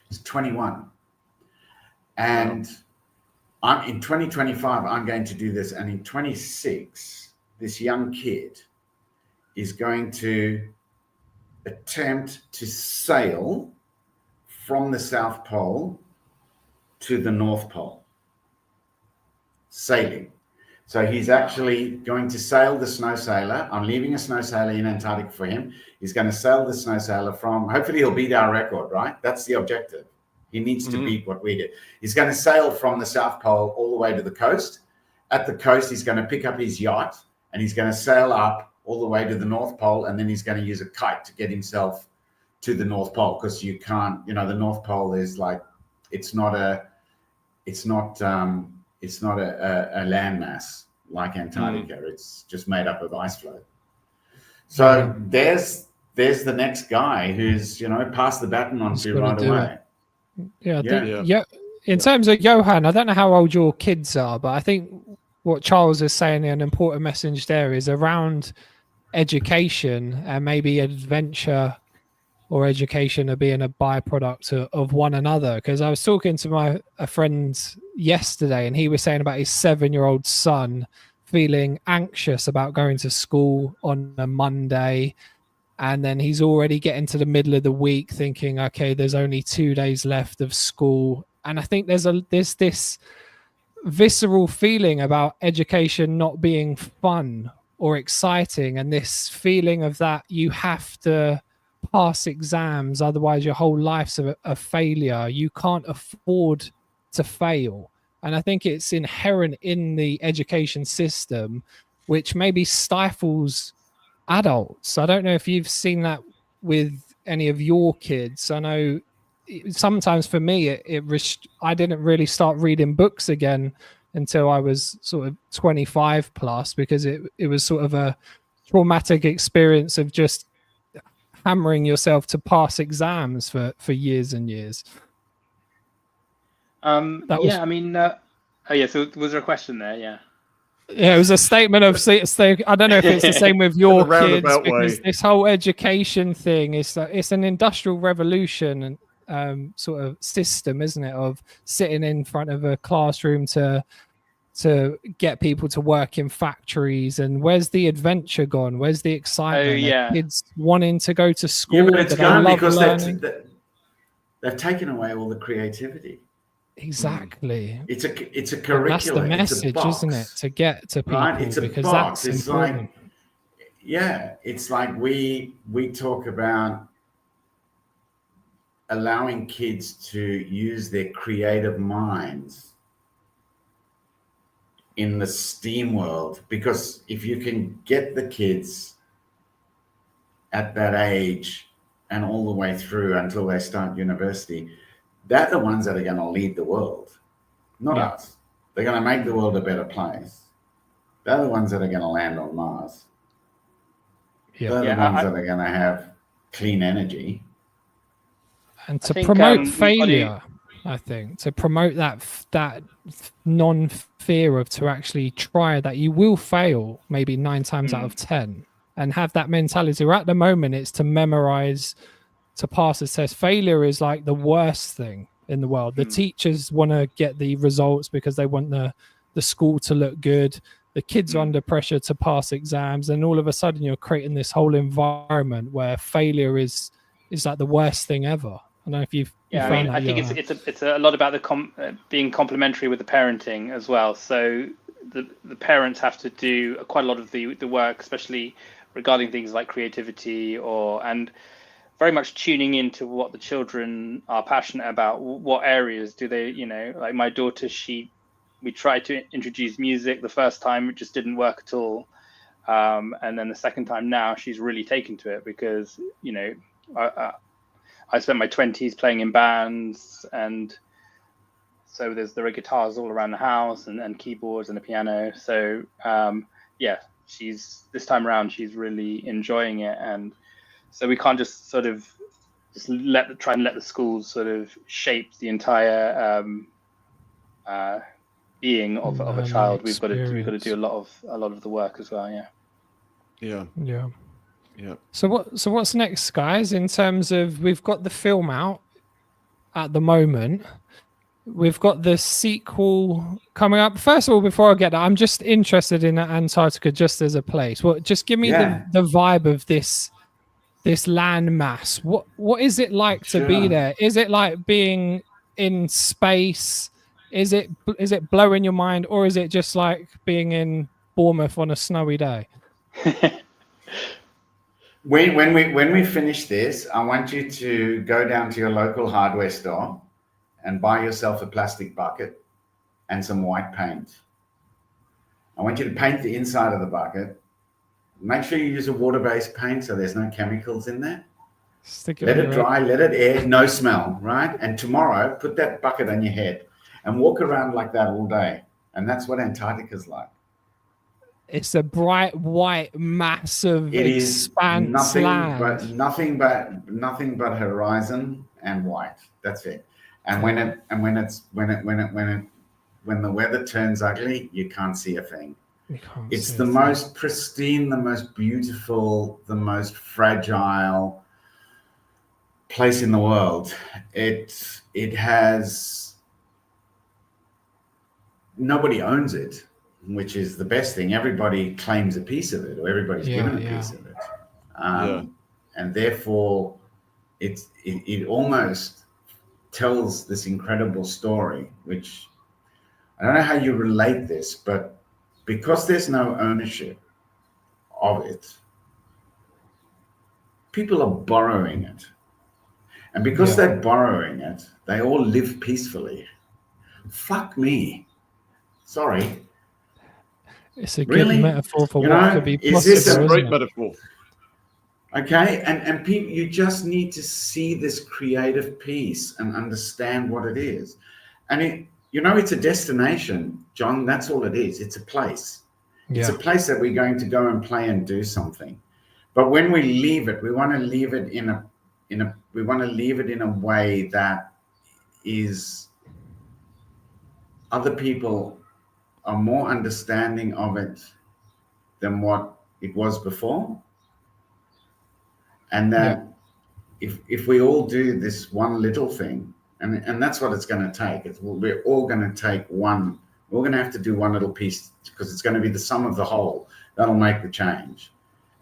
He's 21. And in 2025, I'm going to do this. And in 26, this young kid is going to attempt to sail from the South Pole to the North Pole. Sailing. So he's actually going to sail the snow sailor. I'm leaving a snow sailor in Antarctica for him. He's going to sail the snow sailor from, hopefully he'll beat our record, right? That's the objective. He needs to beat what we did. He's going to sail from the South Pole all the way to the coast. At the coast, he's going to pick up his yacht and he's going to sail up all the way to the North Pole. And then he's going to use a kite to get himself to the North Pole, because you can't, the North Pole is like, it's not a landmass like Antarctica. It's just made up of ice floe. So there's the next guy who's, passed the baton on to right away. Yeah. In terms of Johan, I don't know how old your kids are, but I think what Charles is saying, an important message there is around education, and maybe adventure or education are being a byproduct of one another. Because I was talking to a friend yesterday, and he was saying about his 7-year-old son feeling anxious about going to school on a Monday, and then he's already getting to the middle of the week thinking, okay, there's only 2 days left of school. And I think there's this visceral feeling about education not being fun or exciting, and this feeling of that you have to pass exams, otherwise your whole life's a failure. You can't afford to fail. And I think it's inherent in the education system, which maybe stifles adults. I don't know if you've seen that with any of your kids. I know sometimes for me, I didn't really start reading books again until I was sort of 25 plus, because it was sort of a traumatic experience of just hammering yourself to pass exams for years and years. So was there a question there? Yeah, it was a statement of, I don't know if it's the same with your kids, because this whole education thing it's an industrial revolution and sort of system, isn't it, of sitting in front of a classroom to get people to work in factories. And where's the adventure gone? Where's the excitement? Kids wanting to go to school. Yeah, but it's gone because they've taken away all the creativity. Exactly. It's a curriculum. That's the message, isn't it? To get to people, right? It's a because box. That's important. It's like we talk about allowing kids to use their creative minds in the STEAM world, because if you can get the kids at that age and all the way through until they start university, they're the ones that are going to lead the world, not us. They're going to make the world a better place. They're the ones that are going to land on Mars. They're the ones that are going to have clean energy. And to promote failure, I think, to promote that non-fear of to actually try that you will fail maybe 9 times out of 10, and have that mentality. Where at the moment it's to memorize, to pass a test. Failure is like the worst thing in the world. The teachers want to get the results because they want the school to look good. The kids are under pressure to pass exams, and all of a sudden you're creating this whole environment where failure is like the worst thing ever. I don't know if you've. Yeah, I think it's a lot about being complementary with the parenting as well. So the parents have to do quite a lot of the work, especially regarding things like creativity and very much tuning into what the children are passionate about. What areas do they, like my daughter, we tried to introduce music the first time, it just didn't work at all. And then the second time now she's really taken to it because, I spent my 20s playing in bands, and so there are guitars all around the house and keyboards and a piano. So this time around she's really enjoying it, and so we can't just sort of try and let the schools sort of shape the entire being of a child. We've got to do a lot of the work as well. Yeah. So what's next, guys? In terms of, we've got the film out at the moment. we've got the sequel coming up. First of all, before I get that, I'm just interested in Antarctica just as a place. Well, just give me Yeah. the vibe of this land mass. What is it like to be Sure. there? Is it like being in space? Is it blowing your mind, or is it just like being in Bournemouth on a snowy day? When we finish this, I want you to go down to your local hardware store and buy yourself a plastic bucket and some white paint. I want you to paint the inside of the bucket. Make sure you use a water-based paint so there's no chemicals in there. Let it dry, let it air, no smell, right? And tomorrow, put that bucket on your head and walk around like that all day. And that's what Antarctica's like. It's a bright white mass of It is expanse land. nothing but horizon and white. That's it. And when the weather turns ugly, you can't see a thing. It's the most pristine, the most beautiful, the most fragile place in the world. It has, nobody owns it, which is the best thing. Everybody claims a piece of it, or everybody's given a piece of it. And therefore it almost tells this incredible story, which I don't know how you relate this, but because there's no ownership of it, people are borrowing it. And because they're borrowing it, they all live peacefully. Fuck me. Sorry. It's a good metaphor for what could be possible. This a great metaphor. Okay, and people, you just need to see this creative piece and understand what it is. And it's a destination, John. That's all it is. It's a place. It's a place that we're going to go and play and do something. But when we leave it, we want to leave it in a way that is, other people are more understanding of it than what it was before. And that if we all do this one little thing, and that's what it's going to take. We're all going to take one. We're going to have to do one little piece, because it's going to be the sum of the whole that'll make the change.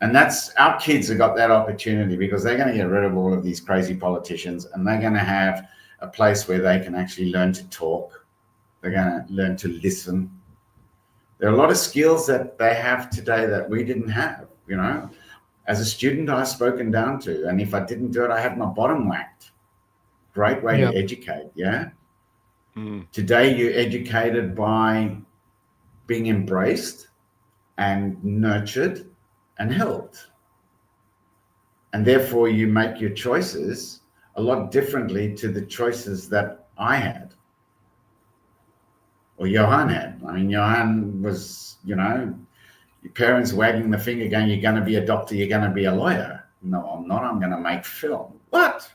And that's, our kids have got that opportunity, because they're going to get rid of all of these crazy politicians, and they're going to have a place where they can actually learn to talk. They're going to learn to listen. There are a lot of skills that they have today that we didn't have. As a student, I was spoken down to, and if I didn't do it, I had my bottom whacked. Great way to educate, Today, you're educated by being embraced and nurtured and helped. And therefore, you make your choices a lot differently to the choices that I had, or Johan had. I mean, Johan was, your parents wagging the finger going, you're going to be a doctor, you're going to be a lawyer. No, I'm not. I'm going to make film. What?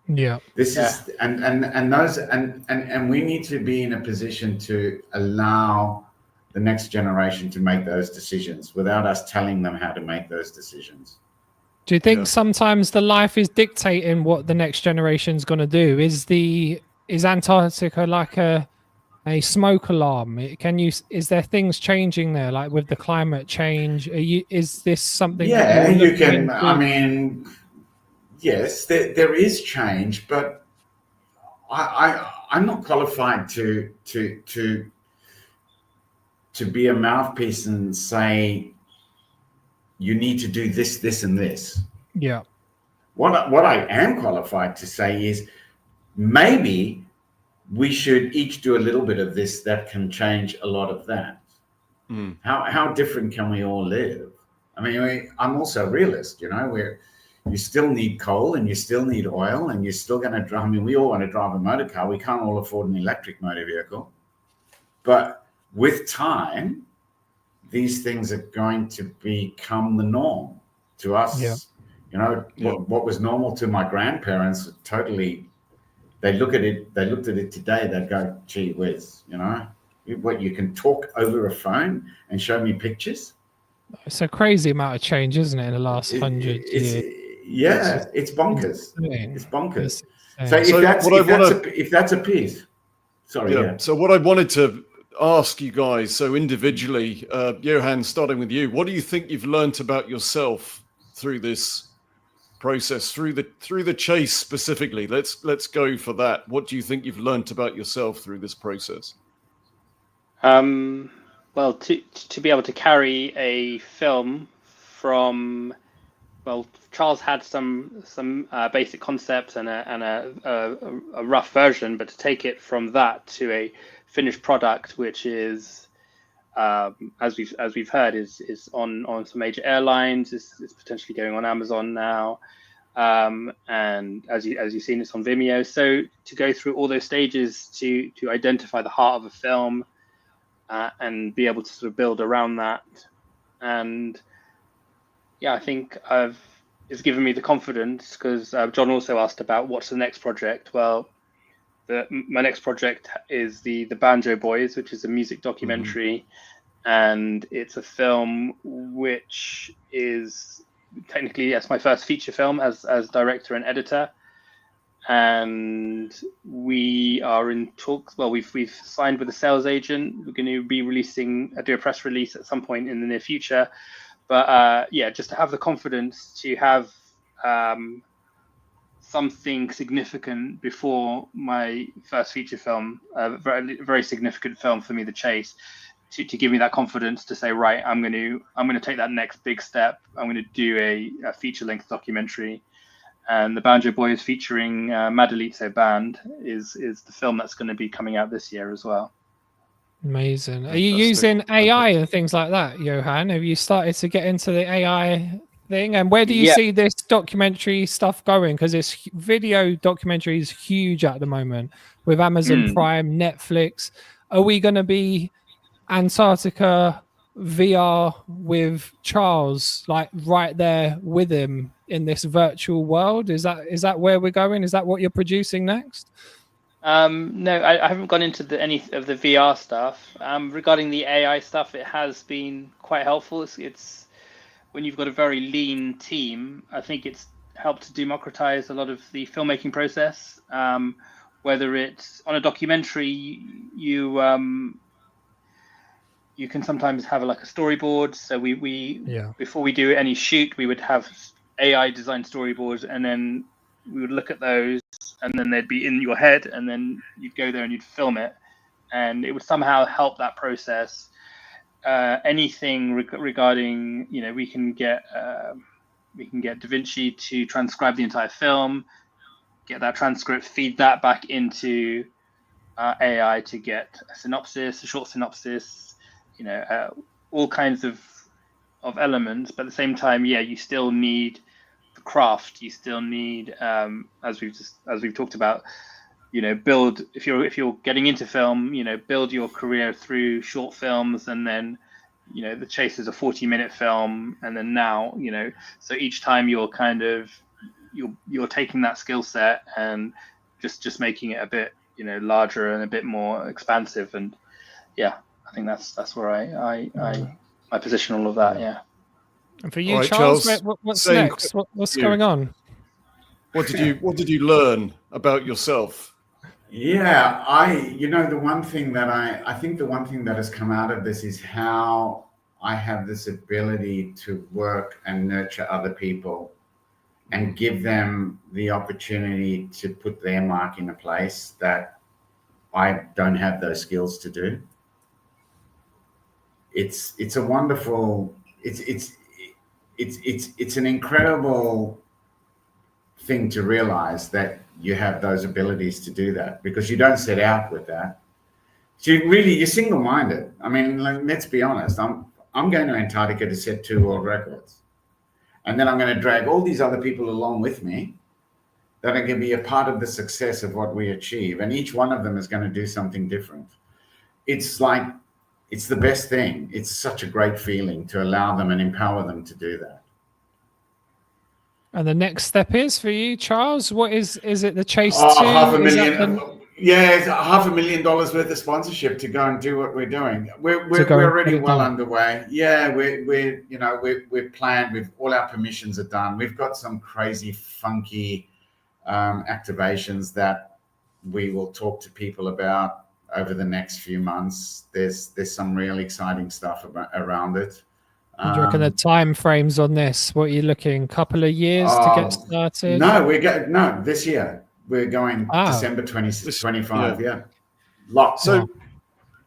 Yeah. This is, and we need to be in a position to allow the next generation to make those decisions without us telling them how to make those decisions. Do you think sometimes the life is dictating what the next generation's going to do? Is Antarctica like a smoke alarm? Is there things changing there, like with the climate change? Is this something? Yeah, you can. I mean, yes, there is change, but I'm not qualified to be a mouthpiece and say you need to do this, this, and this. Yeah. What I am qualified to say is maybe we should each do a little bit of this that can change a lot of that. How different can we all live? I mean, I'm also a realist, where you still need coal and you still need oil and you're still going to drive. I mean, we all want to drive a motor car. We can't all afford an electric motor vehicle. But with time, these things are going to become the norm to us. Yeah. What was normal to my grandparents, totally, they looked at it today, they'd go, gee whiz, what, you can talk over a phone and show me pictures? It's a crazy amount of change, isn't it, in the last 100 years? Yeah, it's bonkers. insane. It's bonkers. It's So insane. if that's a piece, sorry. Yeah. So what I wanted to ask you guys, so individually, Johan, starting with you, what do you think you've learnt about yourself through this process, through the chase specifically? Let's go for that. What do you think you've learnt about yourself through this process? Well, to be able to carry a film from, well, Charles had some basic concepts and a rough version, but to take it from that to a finished product, which is, as we've heard, is on some major airlines, is potentially going on Amazon now, and as you've seen, it's on Vimeo. So to go through all those stages to identify the heart of a film, and be able to sort of build around that, and yeah, I think it's given me the confidence, because John also asked about what's the next project. Well, my next project is the Banjo Boys, which is a music documentary, and it's a film which is technically, yes, my first feature film as director and editor. And we are in talks. Well, we've signed with a sales agent. We're going to be do a press release at some point in the near future. But yeah, just to have the confidence to have something significant before my first feature film, a very significant film for me, The Chase, to give me that confidence to say, right, I'm going to take that next big step. I'm going to do a feature-length documentary. And the Banjo Boys featuring Madalitso Band is the film that's going to be coming out this year as well. Amazing. Are you using AI and things like that, Johan? Have you started to get into the AI thing? And where do you see this documentary stuff going? Because this video documentary is huge at the moment with Amazon Prime, Netflix. Are we going to be Antarctica VR with Charles, like right there with him in this virtual world? Is that where we're going? Is that what you're producing next? No, I haven't gone into any of the VR stuff. Regarding the AI stuff, it has been quite helpful. It's when you've got a very lean team, I think it's helped to democratize a lot of the filmmaking process. Whether it's on a documentary, you can sometimes have like a storyboard. So we before we do any shoot, we would have AI design storyboards, and then we would look at those, and then they'd be in your head, and then you'd go there and you'd film it, and it would somehow help that process. Anything regarding, we can get DaVinci to transcribe the entire film, get that transcript, feed that back into AI to get a synopsis, a short synopsis, all kinds of elements. But at the same time, you still need the craft. You still need, as we've talked about, build, if you're getting into film, build your career through short films, and then The Chase is a 40-minute film, and then now, so each time you're kind of you're taking that skill set and just making it a bit larger and a bit more expansive. And I think that's where I position all of that. Yeah. And for you, right, Charles, what's next? What's going on? What did you learn about yourself? Yeah, the one thing that I think the one thing that has come out of this is how I have this ability to work and nurture other people and give them the opportunity to put their mark in a place that I don't have those skills to do. It's a wonderful, it's an incredible thing to realize that you have those abilities to do that, because you don't set out with that. So you're single-minded. I mean, let's be honest. I'm going to Antarctica to set 2 world records, and then I'm going to drag all these other people along with me that are going to be a part of the success of what we achieve, and each one of them is going to do something different. It's the best thing. It's such a great feeling to allow them and empower them to do that. And the next step is for you, Charles. What is it? The Chase 2? 500,000. Yeah, it's $500,000 worth of sponsorship to go and do what we're doing. We're already well underway. Yeah, we're planned. All our permissions are done. We've got some crazy, funky activations that we will talk to people about over the next few months. There's some real exciting stuff around it. Do you reckon the time frames on this? What are you looking? Couple of years to get started? No, this year. We're going December 2025. Yeah. Locked. So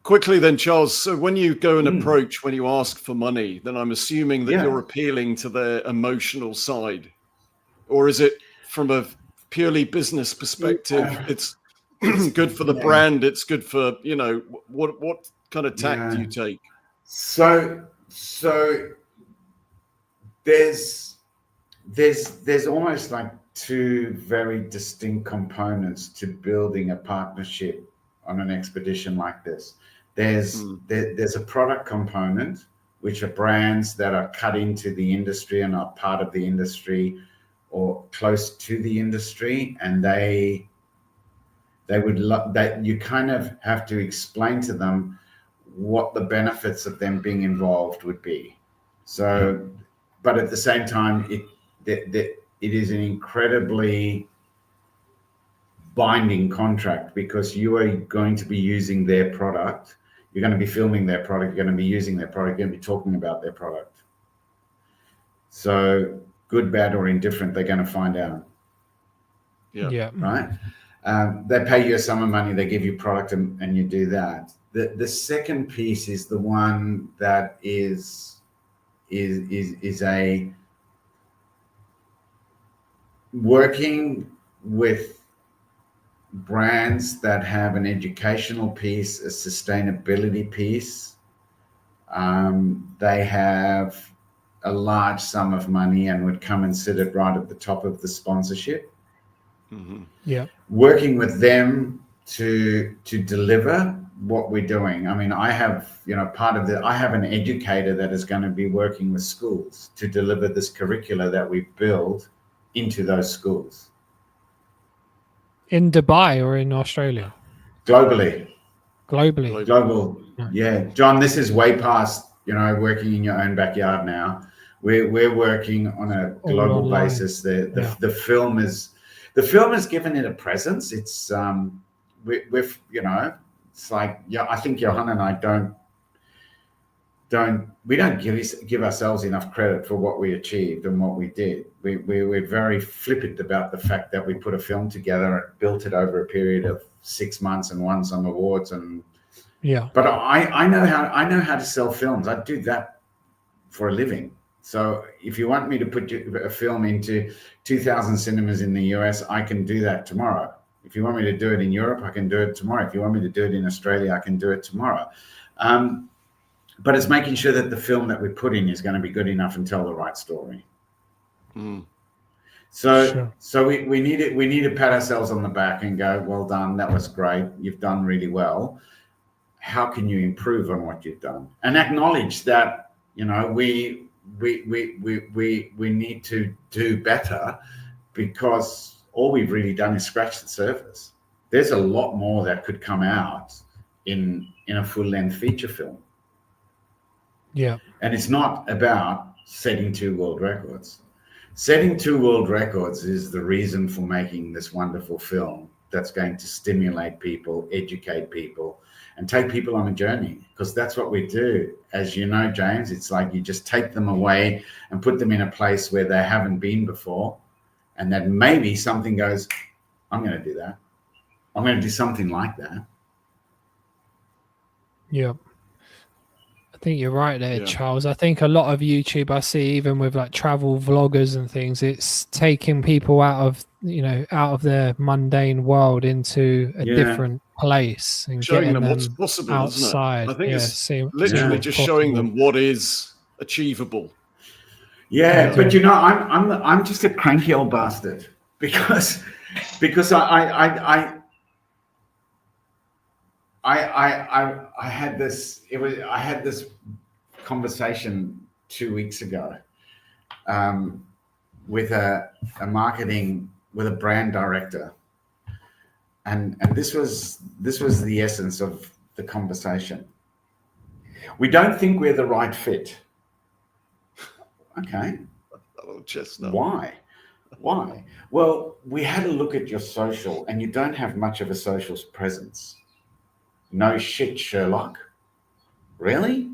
quickly then, Charles, so when you go and approach, when you ask for money, then I'm assuming that you're appealing to their emotional side, or is it from a purely business perspective? It's good for the brand. It's good for, what kind of tack do you take? So there's almost like two very distinct components to building a partnership on an expedition like this. There's a product component, which are brands that are cut into the industry and are part of the industry or close to the industry, and they would that you kind of have to explain to them what the benefits of them being involved would be. So, but at the same time, it is an incredibly binding contract, because you are going to be using their product. You're going to be filming their product. You're going to be using their product. You're going to be talking about their product. So good, bad, or indifferent, they're going to find out. Yeah. Right? They pay you a sum of money. They give you product, and you do that. The second piece is the one that is a working with brands that have an educational piece, a sustainability piece. They have a large sum of money and would come and sit it right at the top of the sponsorship. Yeah. Working with them to deliver what we're doing. I mean, I have, I have an educator that is going to be working with schools to deliver this curricula that we build into those schools. In Dubai or in Australia? Globally. Global. Yeah. John, this is way past, working in your own backyard now. We're working on a global basis. The film has given it a presence. It's it's like, I think Johan and I don't give ourselves enough credit for what we achieved and what we did. We're very flippant about the fact that we put a film together and built it over a period of 6 months and won some awards. But I know how to sell films. I do that for a living. So if you want me to put a film into 2,000 cinemas in the US, I can do that tomorrow. If you want me to do it in Europe, I can do it tomorrow. If you want me to do it in Australia, I can do it tomorrow. But it's making sure that the film that we put in is going to be good enough and tell the right story. So we need to pat ourselves on the back and go, well done, that was great, you've done really well. How can you improve on what you've done? And acknowledge that, we need to do better, because all we've really done is scratch the surface. There's a lot more that could come out in a full-length feature film. Yeah. And it's not about setting 2 world records. Setting 2 world records is the reason for making this wonderful film that's going to stimulate people, educate people, and take people on a journey, because that's what we do. As you know, James, it's like you just take them away and put them in a place where they haven't been before, and then maybe something goes, I'm going to do that. I'm going to do something like that. Yeah. I think you're right there, Charles. I think a lot of YouTube I see, even with like travel vloggers and things, it's taking people out of their mundane world into a different place and showing getting them what's possible outside. Isn't it? I think it's literally just possible. showing them what is achievable. But I'm just a cranky old bastard, because I had this conversation 2 weeks ago with a brand director, and this was the essence of the conversation. We don't think we're the right fit. Okay. Oh, chestnut. Why? Well, we had a look at your social, and you don't have much of a social presence. No shit, Sherlock. Really?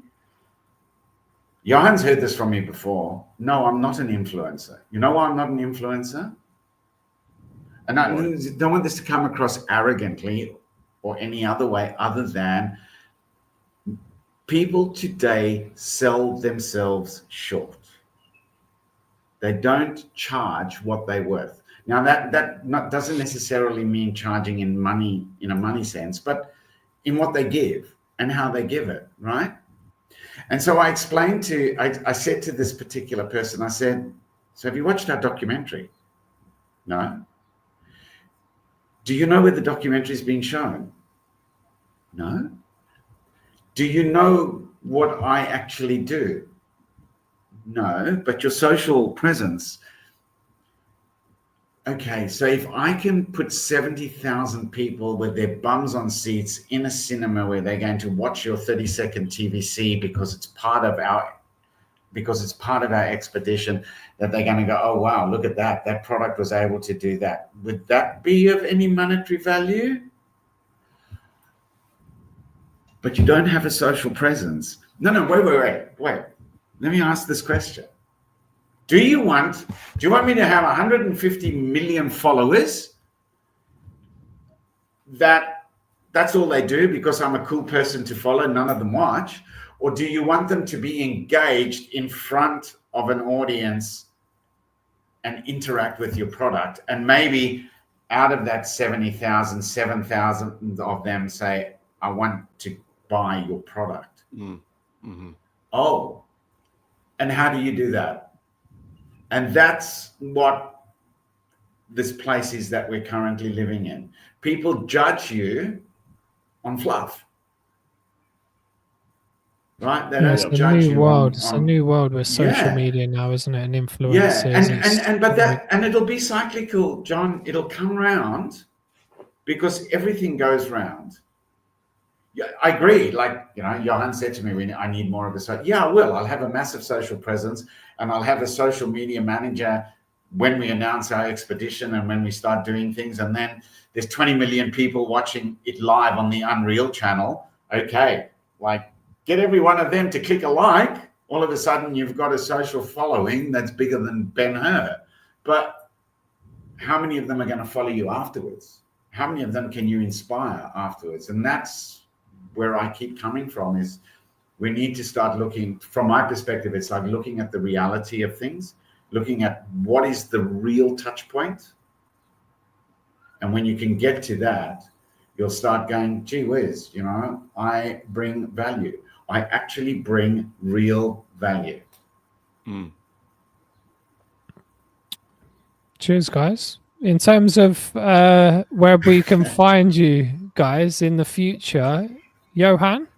Johan's heard this from me before. No, I'm not an influencer. You know why I'm not an influencer? And I don't want this to come across arrogantly or any other way other than people today sell themselves short. They don't charge what they're worth. Now that doesn't necessarily mean charging in money, in a money sense, but in what they give and how they give it, right? And so I said to this particular person, I said, so have you watched our documentary? No. Do you know where the documentary is being shown? No. Do you know what I actually do? No, but your social presence. Okay, so if I can put 70,000 people with their bums on seats in a cinema where they're going to watch your 30-second TVC because it's part of our expedition, that they're going to go, oh wow, look at that. That product was able to do that. Would that be of any monetary value? But you don't have a social presence. No, wait. Let me ask this question. Do you want me to have 150 million followers that's all they do because I'm a cool person to follow, none of them watch? Or do you want them to be engaged in front of an audience and interact with your product? And maybe out of that 70,000, 7,000 of them say, I want to buy your product. Mm-hmm. Oh, and how do you do that? And that's what this place is that we're currently living in. People judge you on fluff. Right? They it's don't a judge new you world. on, It's a new world with social media now, isn't it? And influencers. And it'll be cyclical, John. It'll come round because everything goes round. Yeah, I agree. Like, Johan said to me, I need more of a yeah, I will. I'll have a massive social presence, and I'll have a social media manager when we announce our expedition and when we start doing things. And then there's 20 million people watching it live on the Unreal channel. Okay, like, get every one of them to click a like. All of a sudden, you've got a social following that's bigger than Ben-Hur. But how many of them are going to follow you afterwards? How many of them can you inspire afterwards? And that's where I keep coming from, is we need to start looking, from my perspective, it's like looking at the reality of things, looking at what is the real touch point. And when you can get to that, you'll start going, gee whiz, I bring value. I actually bring real value. Cheers, guys. In terms of where we can find you guys in the future, Johan?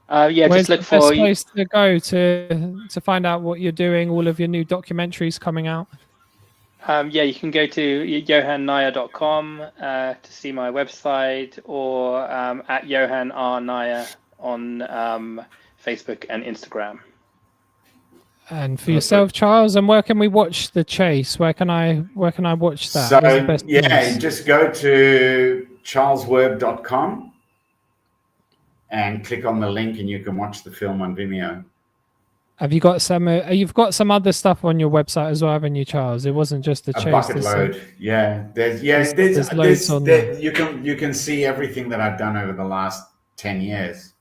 Just look the for best place to go to find out what you're doing, all of your new documentaries coming out. You can go to johannayar.com to see my website, or at Johan R Nayar on Facebook and Instagram. And for yourself, Charles, and where can we watch The Chase? Where can I watch that? So Where's the best place? just go to charleswerb.com and click on the link, and you can watch the film on Vimeo. Have you got some? You've got some other stuff on your website as well, haven't you, Charles? It wasn't just The Chase. A bucket load. There's loads on there. You can see everything that I've done over the last 10 years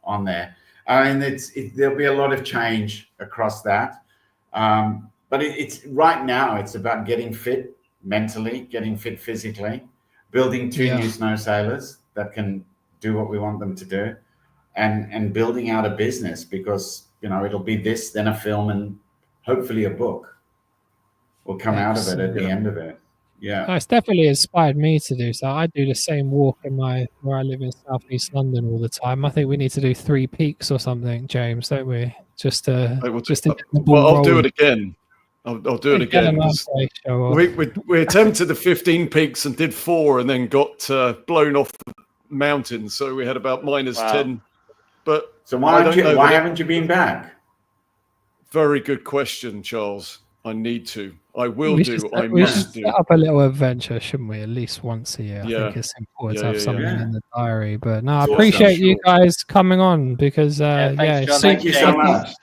on there. I mean, there'll be a lot of change across that. But it's right now, it's about getting fit mentally, getting fit physically, building two new snow sailors that can do what we want them to do, and building out a business, because it'll be this, then a film, and hopefully a book will come out of it at the end of it. Yeah, it's definitely inspired me to do so. I do the same walk where I live in Southeast London all the time. I think we need to do 3 peaks or something, James, don't we? Just to I'll do it again. I'll do it again. We attempted the 15 peaks and did 4 and then got blown off the mountain. So we had about -10. But so why haven't you been back? Very good question, Charles. I need to. I will we do. Should, I we must should do. set up a little adventure, shouldn't we? At least once a year. I think it's important to have something in the diary. But no, I appreciate you guys coming on because thanks, John. Thank you so much.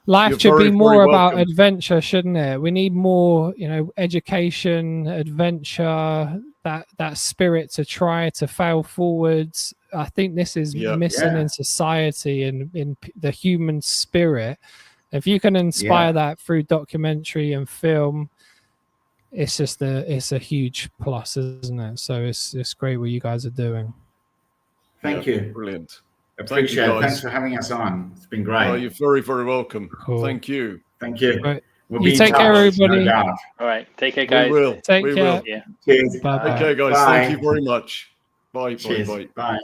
Life should be more about adventure, shouldn't it? We need more, education, adventure, that spirit to try to fail forwards. I think this is missing in society and in the human spirit. If you can inspire that through documentary and film, it's just it's a huge plus, isn't it? So it's great what you guys are doing. Thank you. Brilliant. Appreciate it. Thanks for having us on. It's been great. Oh, you're very, very welcome. Cool. Thank you. Thank you. Right. We'll you take care, everybody. No All right. Take care, guys. We will. Take care. Yeah. Cheers. Bye-bye. Okay, guys. Bye. Thank you very much. Bye. Cheers. Bye. Bye.